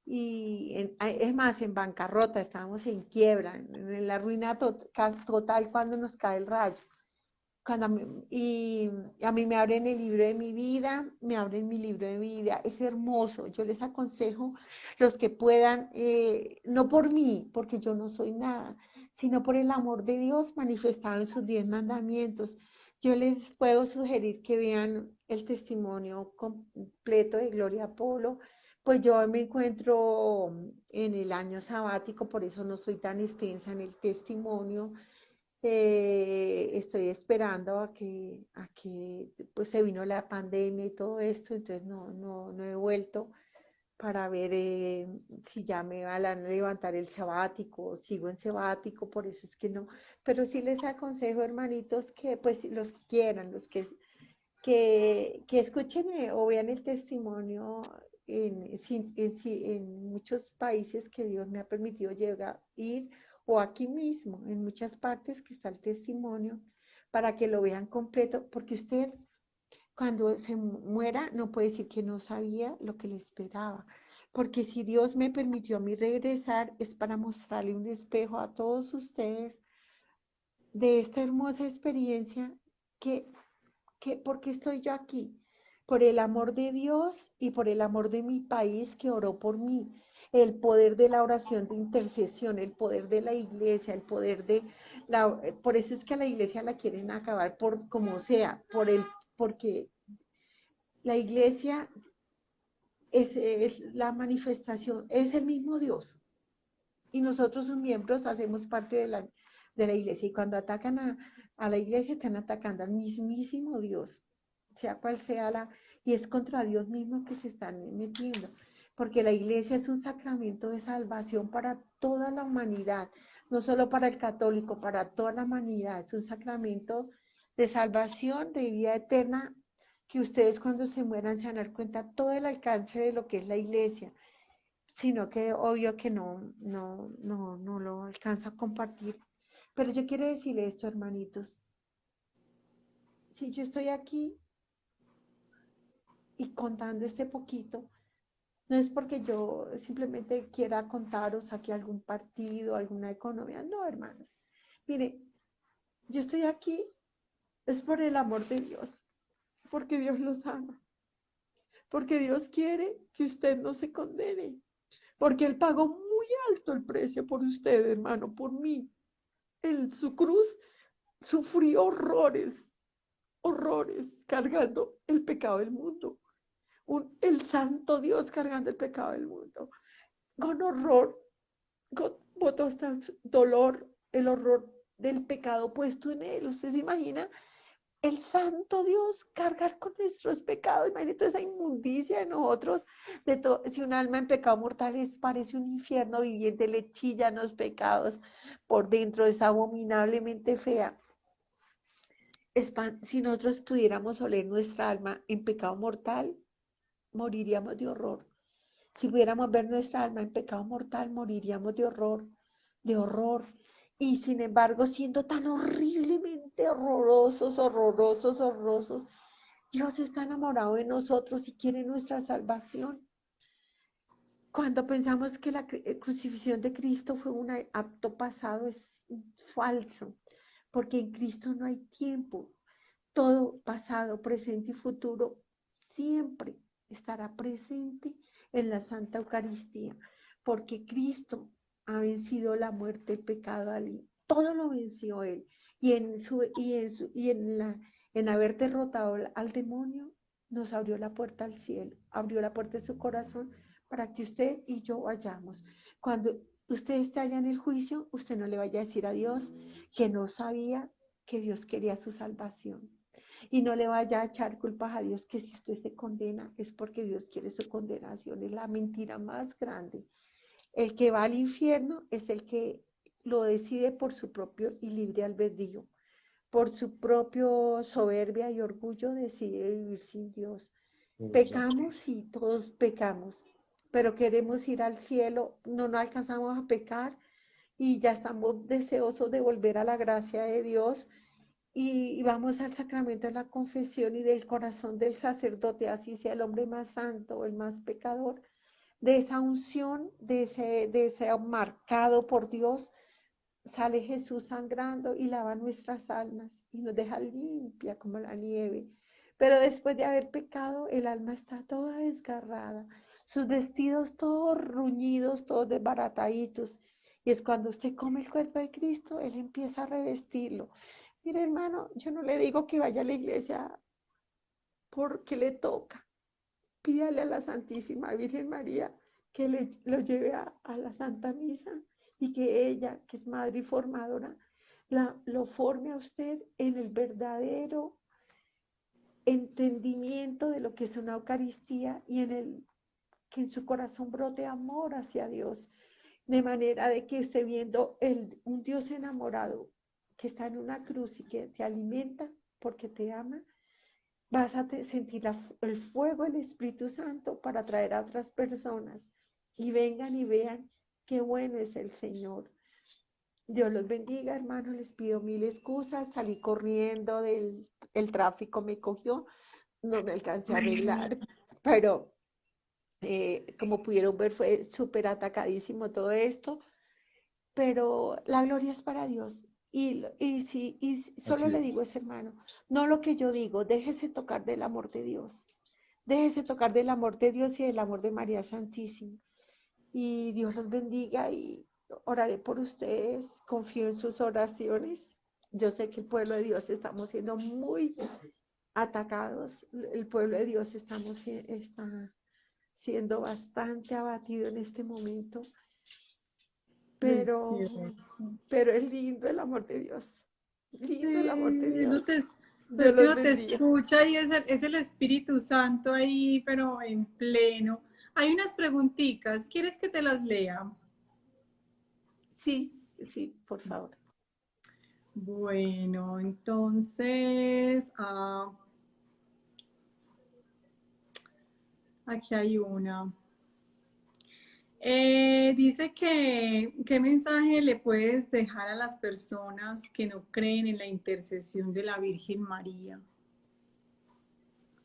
Es más, en bancarrota, estábamos en quiebra, en la ruina total cuando nos cae el rayo. Y a mí me abren el libro de mi vida, me abren mi libro de mi vida, es hermoso. Yo les aconsejo los que puedan, no por mí, porque yo no soy nada, sino por el amor de Dios manifestado en sus 10 mandamientos. Yo les puedo sugerir que vean el testimonio completo de Gloria Polo. Pues yo me encuentro en el año sabático, por eso no soy tan extensa en el testimonio. Estoy esperando a que pues se vino la pandemia y todo esto, entonces no he vuelto para ver si ya me van a levantar el sabático, sigo en sabático, por eso es que no, pero sí les aconsejo, hermanitos, que pues los que quieran, que escuchen o vean el testimonio en muchos países que Dios me ha permitido llegar, ir, o aquí mismo, en muchas partes que está el testimonio, para que lo vean completo, porque usted cuando se muera no puede decir que no sabía lo que le esperaba, porque si Dios me permitió a mí regresar es para mostrarle un espejo a todos ustedes de esta hermosa experiencia que ¿por qué estoy yo aquí? Por el amor de Dios y por el amor de mi país que oró por mí. El poder de la oración de intercesión, el poder de la iglesia, el poder de la... Por eso es que a la iglesia la quieren acabar por como sea, porque la iglesia es la manifestación, es el mismo Dios. Y nosotros sus miembros hacemos parte de la iglesia. Y cuando atacan a la iglesia, están atacando al mismísimo Dios, sea cual sea y es contra Dios mismo que se están metiendo, porque la iglesia es un sacramento de salvación para toda la humanidad, no solo para el católico, para toda la humanidad, es un sacramento de salvación, de vida eterna, que ustedes cuando se mueran se van a dar cuenta todo el alcance de lo que es la iglesia, sino que obvio que no lo alcanzo a compartir. Pero yo quiero decirle esto, hermanitos, si yo estoy aquí y contando este poquito, no es porque yo simplemente quiera contaros aquí algún partido, alguna economía, no, hermanos. Mire, yo estoy aquí es por el amor de Dios, porque Dios los ama, porque Dios quiere que usted no se condene, porque Él pagó muy alto el precio por usted, hermano, por mí. En su cruz sufrió horrores, horrores, cargando el pecado del mundo. el santo Dios cargando el pecado del mundo. Con horror, botó hasta dolor, el horror del pecado puesto en él. ¿Usted se imagina? El santo Dios cargar con nuestros pecados. Imagínate esa inmundicia de nosotros. Si un alma en pecado mortal parece un infierno viviente, le chillan los pecados por dentro, es abominablemente fea. Si nosotros pudiéramos oler nuestra alma en pecado mortal, moriríamos de horror. Si pudiéramos ver nuestra alma en pecado mortal, moriríamos de horror, de horror. Y sin embargo, siendo tan horriblemente horrorosos, horrorosos, horrorosos, Dios está enamorado de nosotros y quiere nuestra salvación. Cuando pensamos que la crucifixión de Cristo fue un acto pasado, es falso, porque en Cristo no hay tiempo. Todo pasado, presente y futuro siempre estará presente en la Santa Eucaristía, porque Cristo ha vencido la muerte, el pecado, todo lo venció Él. Y en haber derrotado al demonio, nos abrió la puerta al cielo, abrió la puerta de su corazón para que usted y yo vayamos. Cuando usted esté allá en el juicio, usted no le vaya a decir a Dios que no sabía que Dios quería su salvación. Y no le vaya a echar culpas a Dios que si usted se condena es porque Dios quiere su condenación. Es la mentira más grande. El que va al infierno es el que lo decide por su propio y libre albedrío. Por su propio soberbia y orgullo decide vivir sin Dios. Pecamos, sí, todos pecamos, pero queremos ir al cielo, no nos alcanzamos a pecar y ya estamos deseosos de volver a la gracia de Dios y vamos al sacramento de la confesión y del corazón del sacerdote, así sea el hombre más santo o el más pecador, de esa unción, de ese marcado por Dios, sale Jesús sangrando y lava nuestras almas y nos deja limpia como la nieve. Pero después de haber pecado, el alma está toda desgarrada, sus vestidos todos ruñidos, todos desbarataditos. Y es cuando usted come el cuerpo de Cristo, Él empieza a revestirlo. Mire, hermano, yo no le digo que vaya a la iglesia porque le toca. Pídale a la Santísima Virgen María que lo lleve a la Santa Misa y que ella, que es madre y formadora, lo forme a usted en el verdadero entendimiento de lo que es una Eucaristía y que en su corazón brote amor hacia Dios, de manera de que usted viendo un Dios enamorado que está en una cruz y que te alimenta porque te ama, vas a sentir el fuego del Espíritu Santo para atraer a otras personas y vengan y vean qué bueno es el Señor. Dios los bendiga, hermanos, les pido mil excusas, salí corriendo el tráfico me cogió, no me alcancé a arreglar, pero como pudieron ver fue súper atacadísimo todo esto, pero la gloria es para Dios. Y solo Así le digo es. a ese hermano, no lo que yo digo, déjese tocar del amor de Dios, déjese tocar del amor de Dios y del amor de María Santísima. Y Dios los bendiga y oraré por ustedes, confío en sus oraciones. Yo sé que el pueblo de Dios estamos siendo muy atacados, el pueblo de Dios está siendo bastante abatido en este momento, pero, Precioso. pero es lindo el amor de Dios, lindo el amor de Sí, Dios. pero Dios es que los uno te bendiga. escucha y es el Espíritu Santo ahí, pero en pleno. Hay unas preguntitas, ¿quieres que te las lea? Sí, sí, por favor. Bueno, entonces, aquí hay una. Dice que, ¿qué mensaje le puedes dejar a las personas que no creen en la intercesión de la Virgen María?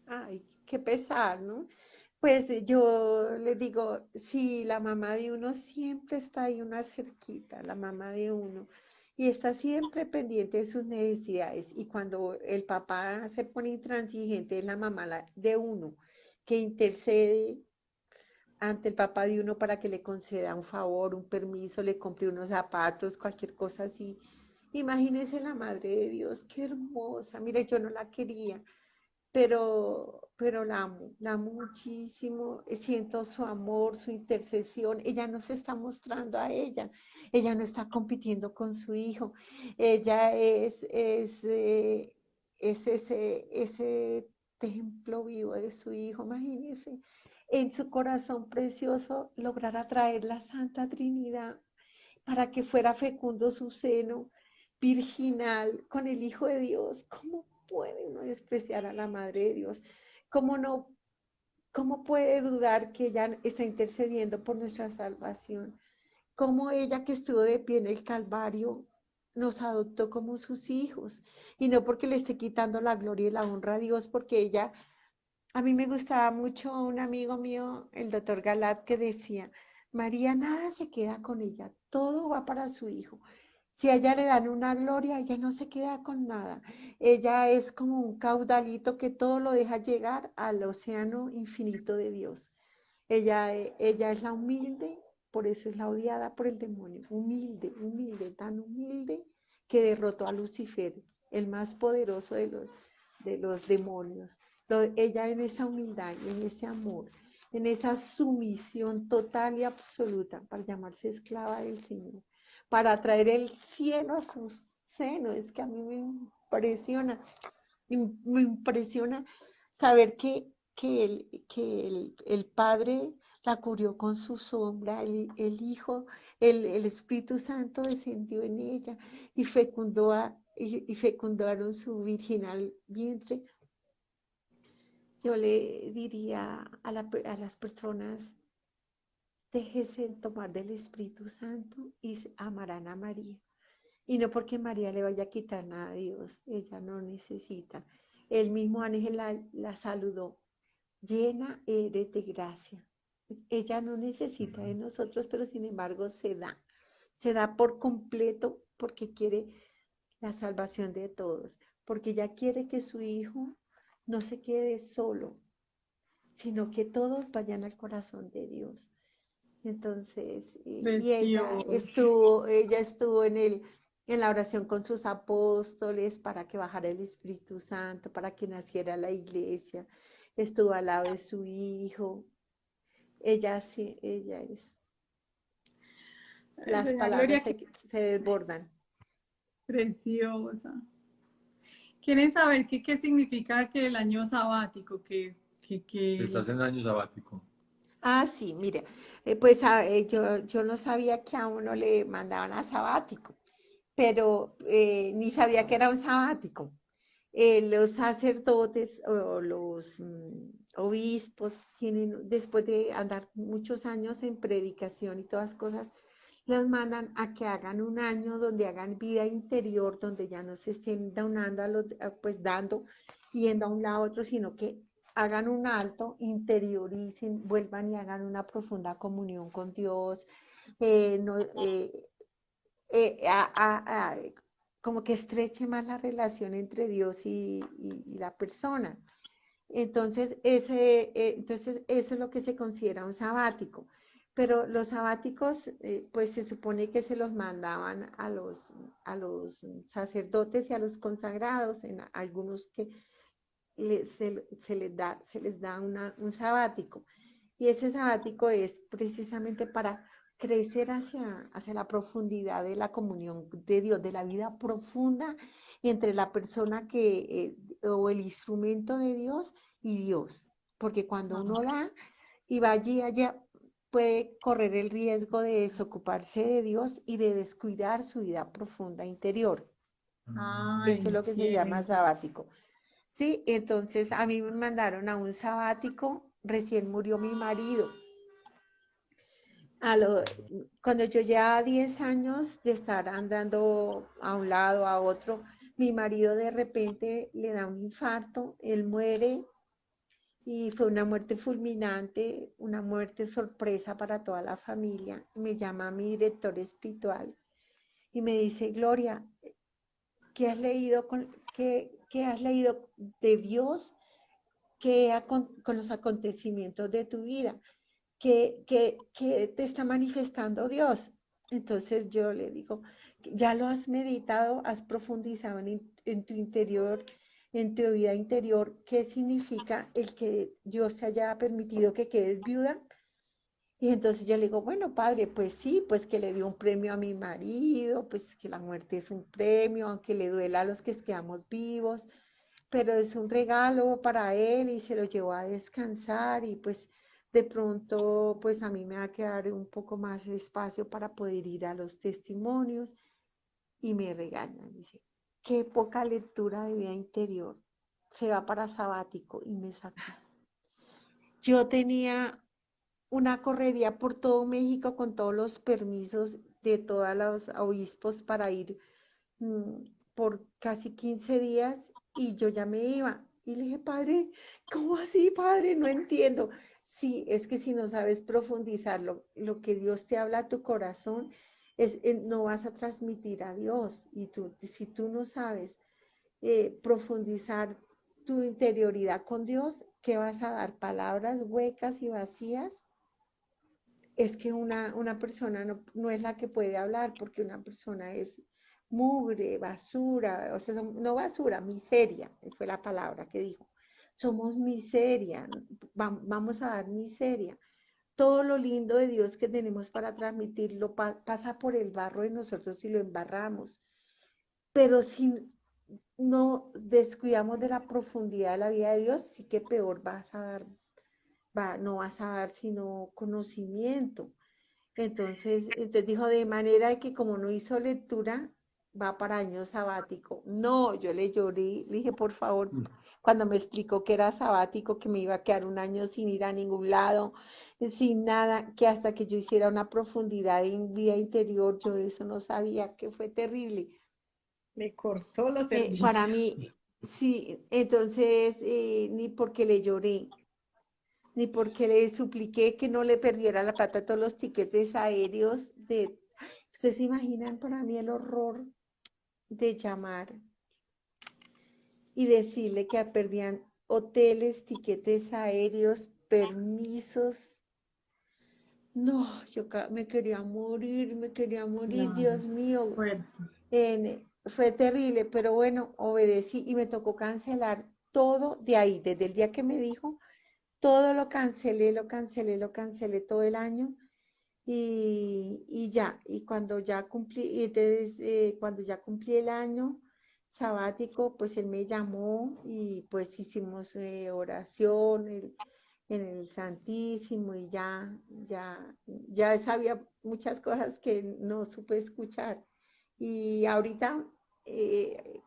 Ay, qué pesar, ¿no? Pues yo les digo, sí, la mamá de uno siempre está ahí, una cerquita, la mamá de uno, y está siempre pendiente de sus necesidades. Y cuando el papá se pone intransigente, es la mamá de uno, que intercede ante el papá de uno para que le conceda un favor, un permiso, le compre unos zapatos, cualquier cosa así. Imagínense la Madre de Dios, qué hermosa. Mire, yo no la quería, pero pero la amo muchísimo, siento su amor, su intercesión, ella no se está mostrando a ella no está compitiendo con su hijo, ella es ese templo vivo de su hijo, imagínense, en su corazón precioso lograr atraer la Santa Trinidad para que fuera fecundo su seno virginal con el Hijo de Dios. ¿Cómo puede uno despreciar a la Madre de Dios? ¿Cómo no? ¿Cómo puede dudar que ella está intercediendo por nuestra salvación? ¿Cómo ella que estuvo de pie en el Calvario nos adoptó como sus hijos? Y no porque le esté quitando la gloria y la honra a Dios, porque ella, a mí me gustaba mucho un amigo mío, el doctor Galat, que decía, María nada se queda con ella, todo va para su hijo. Si a ella le dan una gloria, ella no se queda con nada. Ella es como un caudalito que todo lo deja llegar al océano infinito de Dios. Ella es la humilde, por eso es la odiada por el demonio. Humilde, humilde, tan humilde que derrotó a Lucifer, el más poderoso de los demonios. Ella en esa humildad y en ese amor, en esa sumisión total y absoluta para llamarse esclava del Señor, para traer el cielo a su seno. Es que a mí me impresiona saber que el Padre la cubrió con su sombra, el Hijo, el Espíritu Santo descendió en ella y y fecundaron su virginal vientre. Yo le diría a las personas, déjese tomar del Espíritu Santo y amarán a María. Y no porque María le vaya a quitar nada a Dios, ella no necesita. El mismo ángel la saludó, llena eres de gracia. Ella no necesita de nosotros, pero sin embargo se da por completo porque quiere la salvación de todos, porque ella quiere que su hijo no se quede solo, sino que todos vayan al corazón de Dios. Entonces, y Precioso. ella estuvo en la oración con sus apóstoles para que bajara el Espíritu Santo, para que naciera la iglesia, estuvo al lado de su hijo. Ella sí, ella es. Las Doña palabras Gloria, qué se desbordan. preciosa. ¿Quieren saber qué significa que el año sabático? Se está haciendo año sabático. Ah, sí, mire, yo no sabía que a uno le mandaban a sabático, pero ni sabía que era un sabático. Los sacerdotes o los obispos tienen, después de andar muchos años en predicación y todas cosas, los mandan a que hagan un año donde hagan vida interior, donde ya no se estén pues dando, yendo a un lado a otro, sino que hagan un alto, interioricen, vuelvan y hagan una profunda comunión con Dios, no, eh, a- a- a- como que estreche más la relación entre Dios y la persona. Entonces, eso es lo que se considera un sabático. Pero los sabáticos, pues se supone que se los mandaban a los sacerdotes y a los consagrados, en algunos que se les da un sabático. Y ese sabático es precisamente para crecer hacia la profundidad de la comunión de Dios, de la vida profunda entre la persona o el instrumento de Dios y Dios. Porque cuando uno da y va allá puede correr el riesgo de desocuparse de Dios y de descuidar su vida profunda interior. Ah, Eso es lo que se llama entiendo. sabático. Sí, entonces a mí me mandaron a un sabático, recién murió mi marido. A lo- Cuando yo ya 10 años de estar andando a un lado, a otro, mi marido de repente le da un infarto, él muere y fue una muerte fulminante, una muerte sorpresa para toda la familia. Me llama mi director espiritual y me dice, Gloria, ¿qué has leído de Dios con los acontecimientos de tu vida? ¿Qué te está manifestando Dios? Entonces yo le digo, ya lo has meditado, has profundizado en tu interior, en tu vida interior qué significa el que Dios te haya permitido que quedes viuda. Y entonces yo le digo, bueno, padre, pues sí, pues que le dio un premio a mi marido, pues que la muerte es un premio, aunque le duela a los que quedamos vivos, pero es un regalo para él y se lo llevó a descansar y pues de pronto pues a mí me va a quedar un poco más de espacio para poder ir a los testimonios y me regañan, dice, qué poca lectura de vida interior, se va para sabático y me sacó. Yo tenía una correría por todo México con todos los permisos de todos los obispos para ir por casi 15 días y yo ya me iba. Y le dije, padre, ¿cómo así, padre? No entiendo. Sí, es que si no sabes profundizar lo que Dios te habla a tu corazón, no vas a transmitir a Dios. Y si tú no sabes profundizar tu interioridad con Dios, ¿qué vas a dar? Palabras huecas y vacías. Es que una persona no es la que puede hablar, porque una persona es mugre, basura, o sea, no basura, miseria, fue la palabra que dijo. Somos miseria, vamos a dar miseria. Todo lo lindo de Dios que tenemos para transmitirlo pasa por el barro de nosotros y lo embarramos. Pero si no descuidamos de la profundidad de la vida de Dios, sí que peor vas a dar, no vas a dar sino conocimiento. Entonces dijo, de manera que como no hizo lectura, va para año sabático. No, yo le lloré, le dije, por favor, cuando me explicó que era sabático, que me iba a quedar un año sin ir a ningún lado, sin nada, que hasta que yo hiciera una profundidad en vida interior, yo eso no sabía, que fue terrible. Le cortó los Para servicios. mí, sí, entonces, ni porque le lloré, ni porque le supliqué que no le perdiera la plata a todos los tiquetes aéreos de... ¿Ustedes se imaginan para mí el horror de llamar y decirle que perdían hoteles, tiquetes aéreos, permisos? No, me quería morir, Claro, Dios mío. fuerte. Fue terrible, pero bueno, obedecí y me tocó cancelar todo de ahí, desde el día que me dijo, todo lo cancelé, lo cancelé todo el año y ya, y cuando ya cumplí, entonces cuando ya cumplí el año sabático, pues él me llamó y pues hicimos oración en el Santísimo y ya sabía muchas cosas que no supe escuchar. Y ahorita,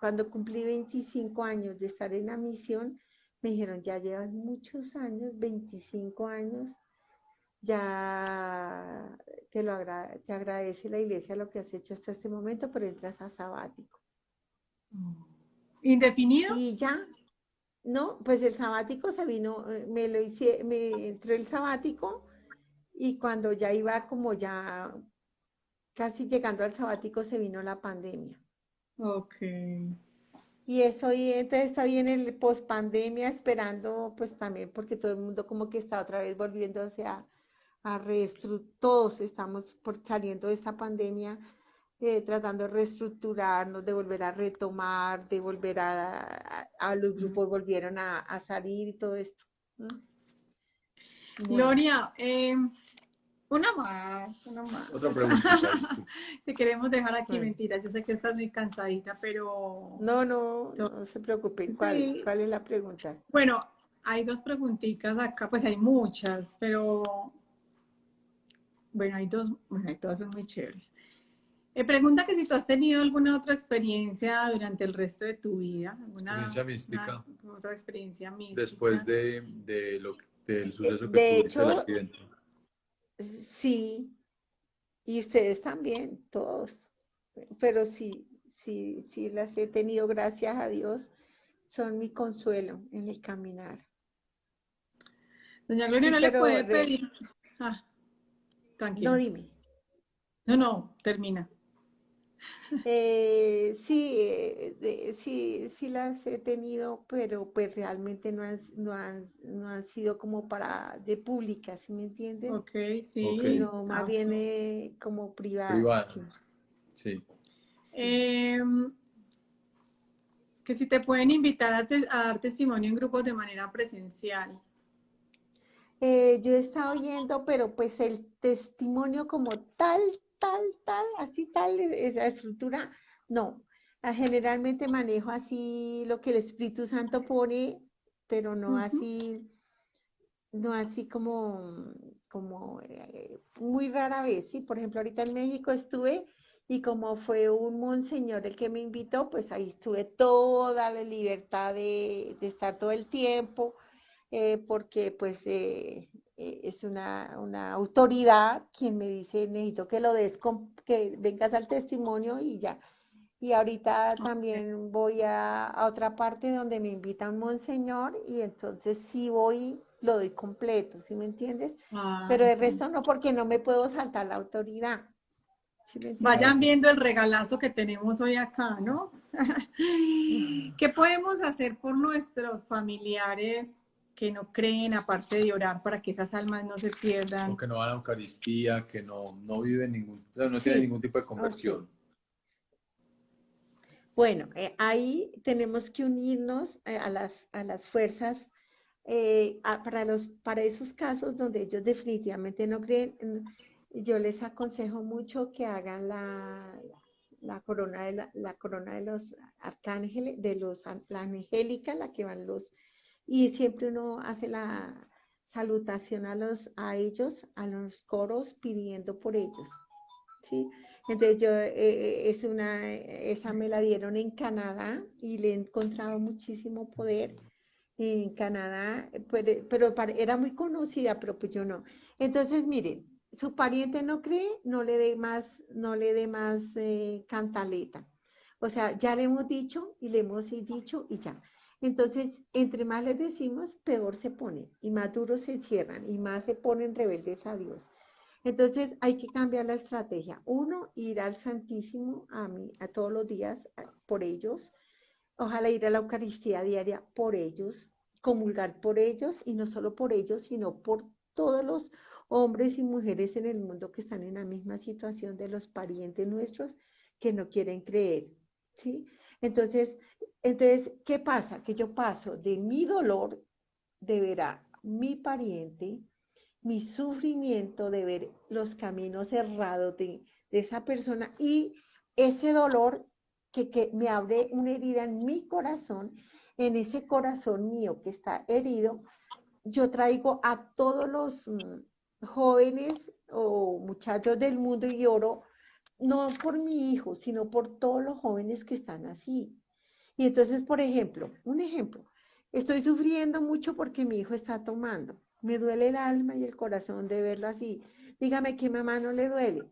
cuando cumplí 25 años de estar en la misión, me dijeron, ya llevas muchos años, 25 años, ya te agradece la iglesia lo que has hecho hasta este momento, pero entras a sabático. ¿Indefinido? Y ya, no, pues el sabático se vino, me entró el sabático y cuando ya iba como ya casi llegando al sabático se vino la pandemia. Ok. Y entonces estoy en el pospandemia esperando, pues también, porque todo el mundo como que está otra vez volviéndose a reestructurar, todos estamos saliendo de esta pandemia, tratando de reestructurarnos, de volver a retomar, de volver a los grupos volvieron a salir y todo esto. Bueno, Gloria, una más. Otra preguntita, disculpe. Te queremos dejar aquí, bueno. mentira. Yo sé que estás muy cansadita, pero No se preocupen. sí. ¿Cuál es la pregunta? Bueno, hay dos preguntitas acá, pues hay muchas, pero bueno, hay dos, bueno, hay todas son muy chéveres. Pregunta que si tú has tenido alguna otra experiencia durante el resto de tu vida, alguna Experiencia mística otra experiencia después mística. del suceso que De tuviste, el hecho, accidente. sí, y ustedes también, todos. Pero sí las he tenido, gracias a Dios, son mi consuelo en el caminar. Doña Gloria Y no le pero, puede pedir. Ah, no tranquila. dime. No, no, termina. Sí, sí las he tenido, pero pues realmente no han sido como de pública, ¿sí me entiendes? Ok, Ok, sí. Sino más Ah, bien ok. como privadas. privada, Sí, sí. sí. Em, que si te pueden invitar a dar testimonio en grupos de manera presencial. Yo he estado oyendo, pero pues el testimonio como así tal, esa estructura, no. Generalmente manejo así lo que el Espíritu Santo pone, pero no Ujú. así, no así como muy rara vez, ¿sí? Por ejemplo, ahorita en México estuve y como fue un monseñor el que me invitó, pues ahí estuve toda la libertad de estar todo el tiempo porque pues es una autoridad quien me dice, necesito que lo des, que vengas al testimonio y ya. Y ahorita Ok. también voy a otra parte donde me invita un monseñor y entonces sí voy, lo doy completo, ¿sí me entiendes? Pero Ay, el resto no, porque no me puedo saltar la autoridad, ¿sí me entiendes? vayan viendo el regalazo que tenemos hoy acá, ¿no? ¿Qué podemos hacer por nuestros familiares que no creen, aparte de orar para que esas almas no se O pierdan? que no van a la Eucaristía, que no viven ningún, o sea, no tienen Sí, ningún tipo de ok. conversión. Bueno, ahí tenemos que unirnos a las fuerzas para esos casos donde ellos definitivamente no creen. Yo les aconsejo mucho que hagan la corona la corona de los arcángeles, la angélica, la que van y siempre uno hace la salutación a ellos, a los coros, pidiendo por ellos. ¿Sí? Entonces esa me la dieron en Canadá y le he encontrado muchísimo poder en Canadá, era muy conocida, pero pues yo no. Entonces, miren, su pariente no cree, no le dé más cantaleta. O sea, ya le hemos dicho y le hemos dicho y ya. Entonces, entre más les decimos, peor se ponen y más duros se cierran y más se ponen rebeldes a Dios. Entonces hay que cambiar la estrategia. Uno, ir al Santísimo a todos los días por ellos. Ojalá ir a la Eucaristía diaria por ellos, comulgar por ellos y no solo por ellos, sino por todos los hombres y mujeres en el mundo que están en la misma situación de los parientes nuestros que no quieren creer. ¿Sí? Entonces, ¿qué pasa? Que yo paso de mi dolor de ver a mi pariente, mi sufrimiento de ver los caminos cerrados de esa persona y ese dolor que me abre una herida en mi corazón, en ese corazón mío que está herido, yo traigo a todos los jóvenes o muchachos del mundo y oro, no por mi hijo, sino por todos los jóvenes que están así. Y entonces, por ejemplo, un ejemplo, estoy sufriendo mucho porque mi hijo está tomando. Me duele el alma y el corazón de verlo así. Dígame, ¿qué mamá no le duele?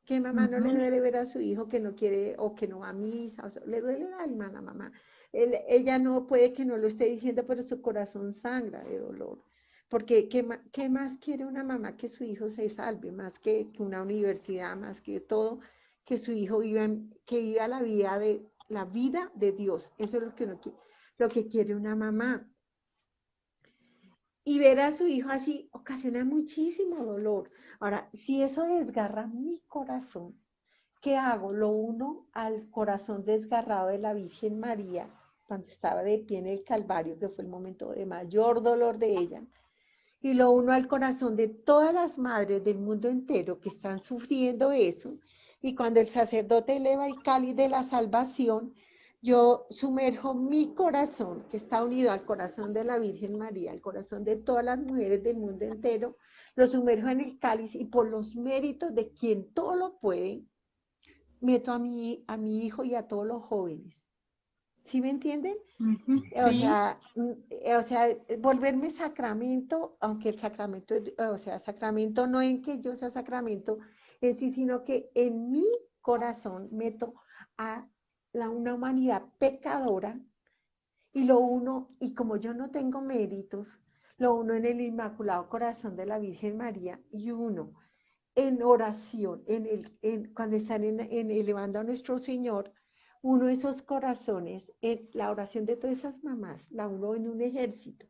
¿Qué mamá no le Ujú. duele ver a su hijo que no quiere o que no va a misa? O sea, le duele el alma a la mamá. Ella no puede que no lo esté diciendo, pero su corazón sangra de dolor. Porque ¿qué más quiere una mamá que su hijo se salve? Más que una universidad, más que todo, que su hijo que viva la vida de Dios. Eso es lo que quiere una mamá. Y ver a su hijo así ocasiona muchísimo dolor. Ahora, si eso desgarra mi corazón, ¿qué hago? Lo uno al corazón desgarrado de la Virgen María cuando estaba de pie en el Calvario, que fue el momento de mayor dolor de ella, y lo uno al corazón de todas las madres del mundo entero que están sufriendo eso, y cuando el sacerdote eleva el cáliz de la salvación, yo sumerjo mi corazón, que está unido al corazón de la Virgen María, al corazón de todas las mujeres del mundo entero, lo sumerjo en el cáliz y por los méritos de quien todo lo puede, meto a mi hijo y a todos los jóvenes. ¿Sí me entienden? Ujú. O Sí. sea, volverme sacramento, aunque el sacramento, o sea, sacramento no en que yo sea sacramento en sí, sino que en mi corazón meto a una humanidad pecadora y como yo no tengo méritos, lo uno en el Inmaculado Corazón de la Virgen María y uno en oración, cuando están elevando a nuestro Señor, uno de esos corazones, en la oración de todas esas mamás, la uno en un ejército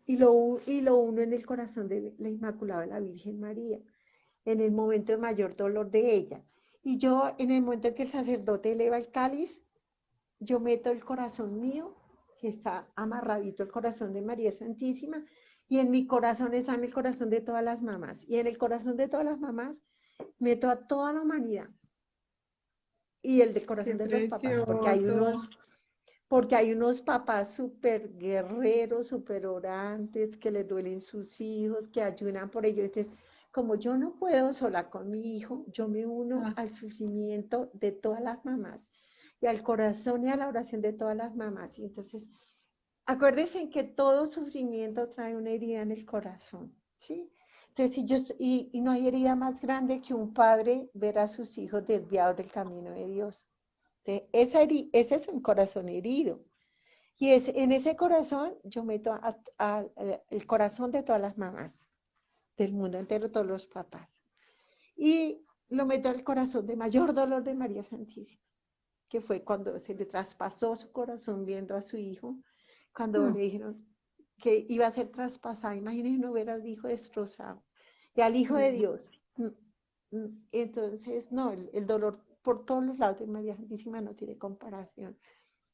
y lo uno en el corazón de la Inmaculada de la Virgen María, en el momento de mayor dolor de ella. Y yo, en el momento en que el sacerdote eleva el cáliz, yo meto el corazón mío, que está amarradito el corazón de María Santísima, y en mi corazón está en el corazón de todas las mamás. Y en el corazón de todas las mamás meto a toda la humanidad. Y el del Qué corazón de los papás, precioso. porque hay unos papás súper guerreros, súper orantes, que les duelen sus hijos, que ayudan por ellos. Entonces, como yo no puedo sola con mi hijo, yo me uno Ah, al sufrimiento de todas las mamás y al corazón y a la oración de todas las mamás. Y entonces, acuérdense en que todo sufrimiento trae una herida en el corazón, ¿sí? Entonces, y no hay herida más grande que un padre ver a sus hijos desviados del camino de Dios. Entonces, ese es un corazón herido. Y en ese corazón yo meto el corazón de todas las mamás del mundo entero, todos los papás. Y lo meto al corazón de mayor dolor de María Santísima, que fue cuando se le traspasó su corazón viendo a su hijo, cuando mm, le dijeron que iba a ser traspasada. Imagínense no ver al hijo destrozado y al hijo de Dios. Entonces, no, el dolor por todos los lados de María Santísima no tiene comparación.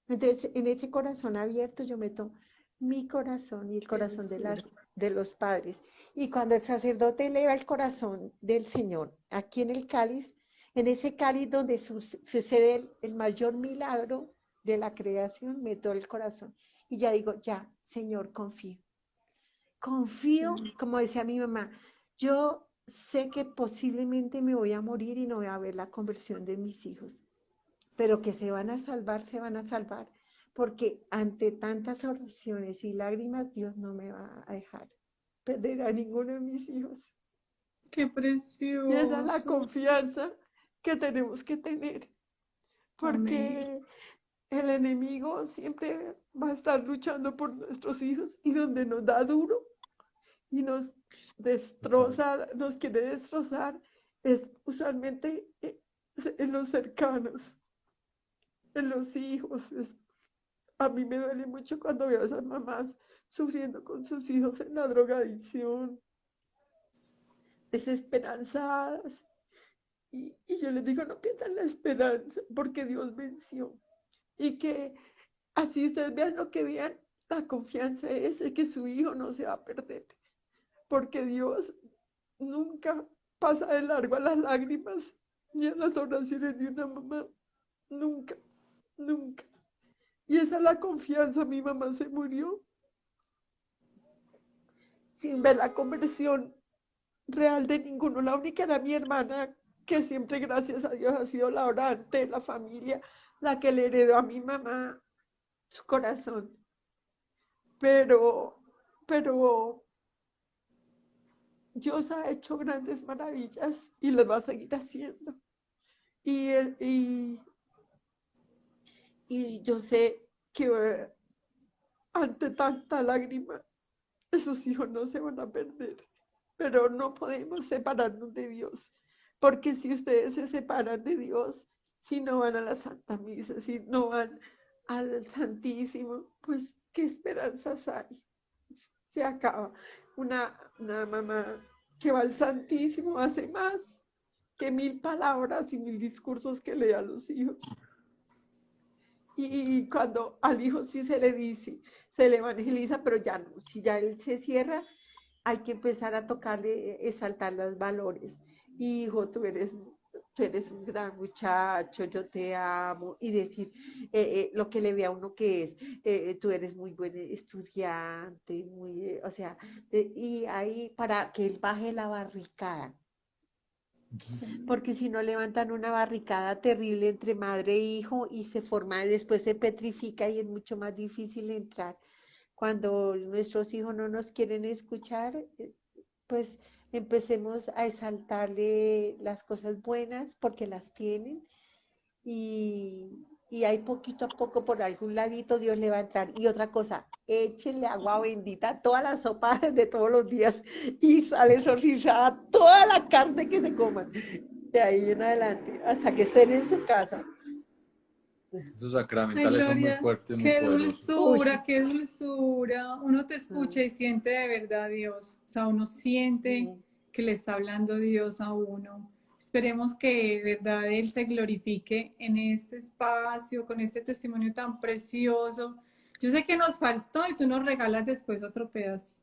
Entonces, en ese corazón abierto yo meto mi corazón y el qué corazón dulzura. de los padres. Y cuando el sacerdote eleva el corazón del Señor, aquí en ese cáliz donde sucede el mayor milagro de la creación, meto el corazón. Y ya digo, ya, Señor, confío. Confío, como decía mi mamá, yo sé que posiblemente me voy a morir y no voy a ver la conversión de mis hijos, pero que se van a salvar, porque ante tantas oraciones y lágrimas, Dios no me va a dejar perder a ninguno de mis hijos. Qué Y esa es la precioso. confianza que tenemos que tener, Amén. porque el enemigo siempre va a estar luchando por nuestros hijos y donde nos da duro y nos Total. destroza, nos quiere destrozar, es usualmente en los cercanos, en los hijos. A mí me duele mucho cuando veo a esas mamás sufriendo con sus hijos en la drogadicción, desesperanzadas. Y yo les digo, no pierdan la esperanza, porque Dios venció. Y que así ustedes vean lo que vean, la confianza es que su hijo no se va a perder, porque Dios nunca pasa de largo a las lágrimas ni a las oraciones de una mamá. Nunca, nunca. Y esa es la confianza. Mi mamá se murió sin ver la conversión real de ninguno. La única era mi hermana, que siempre, gracias a Dios, ha sido la orante, la familia, la que le heredó a mi mamá su corazón. Pero, pero Dios ha hecho grandes maravillas y las va a seguir haciendo. Y, y, y yo sé que ante tanta lágrima, esos hijos no se van a perder, pero no podemos separarnos de Dios, porque si ustedes se separan de Dios, si no van a la Santa Misa, si no van al Santísimo, pues qué esperanzas hay. Se acaba. Una mamá que va al Santísimo hace más que 1000 palabras y 1000 discursos que lee a los hijos. Y cuando al hijo sí se le dice, se le evangeliza, pero ya no, si ya él se cierra, hay que empezar a tocarle, exaltar los valores. Hijo, tú eres un gran muchacho, yo te amo, y decir lo que le ve a uno que es, tú eres muy buen estudiante, muy, o sea, y ahí para que él baje la barricada, porque si no levantan una barricada terrible entre madre e hijo y se forma, después se petrifica y es mucho más difícil entrar. Cuando nuestros hijos no nos quieren escuchar, pues empecemos a exaltarle las cosas buenas porque las tienen y ahí poquito a poco por algún ladito Dios le va a entrar. Y otra cosa, échenle agua bendita a toda la sopa de todos los días y sale exorcizada toda la carne que se coman. De ahí en adelante, hasta que estén en su casa. Esos Ay, sacramentales son muy Gloria, fuertes, muy poderosos. Uy, qué dulzura. Uno te escucha mm, y siente de verdad a Dios. O sea, uno siente mm, que le está hablando Dios a uno. Esperemos que de verdad Él se glorifique en este espacio, con este testimonio tan precioso. Yo sé que nos faltó y tú nos regalas después otro pedazo.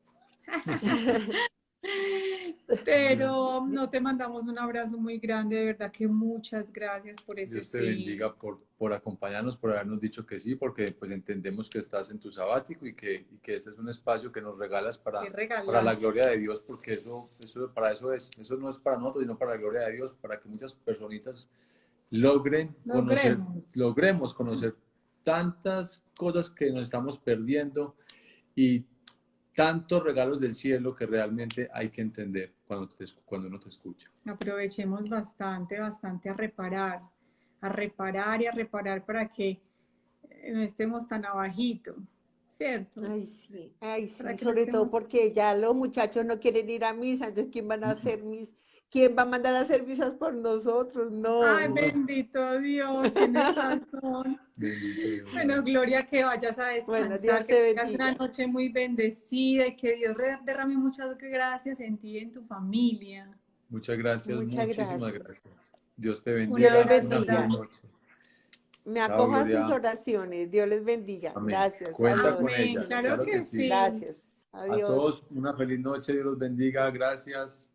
Pero no te mandamos un abrazo muy grande, de verdad que muchas gracias por ese Dios te sí. bendiga por acompañarnos, por habernos dicho que sí, porque pues entendemos que estás en tu sabático y que este es un espacio que nos regalas Qué para la regalazo. gloria de Dios, porque para eso es. Eso no es para nosotros, sino para la gloria de Dios, para que muchas personitas logremos conocer tantas cosas que nos estamos perdiendo y tantos regalos del cielo que realmente hay que entender cuando uno te escucha. Aprovechemos bastante, bastante a reparar y a reparar para que no estemos tan abajito, ¿cierto? Ay, sí, Para que no sobre todo estemos... porque ya los muchachos no quieren ir a misa, entonces ¿quién va a mandar a hacer misas por nosotros? Ay, No. bendito Dios, tienes razón. Bendito Dios. Bueno, Gloria, que vayas a Bueno, descansar, Dios que te tengas una bendiga. noche muy bendecida y que Dios derrame muchas gracias en ti y en tu familia. Muchas gracias, Muchas muchísimas gracias. gracias. Dios te Un Dios bendiga. les abrazo Una feliz bendiga. grande. noche. Me Chao, acojo a sus Gloria. oraciones. Dios les bendiga. Amén. Gracias. Cuenta Adiós. con Amén, ellas, claro claro que que sí. sí. Gracias. A Adiós. todos una feliz noche, Dios los bendiga. Gracias.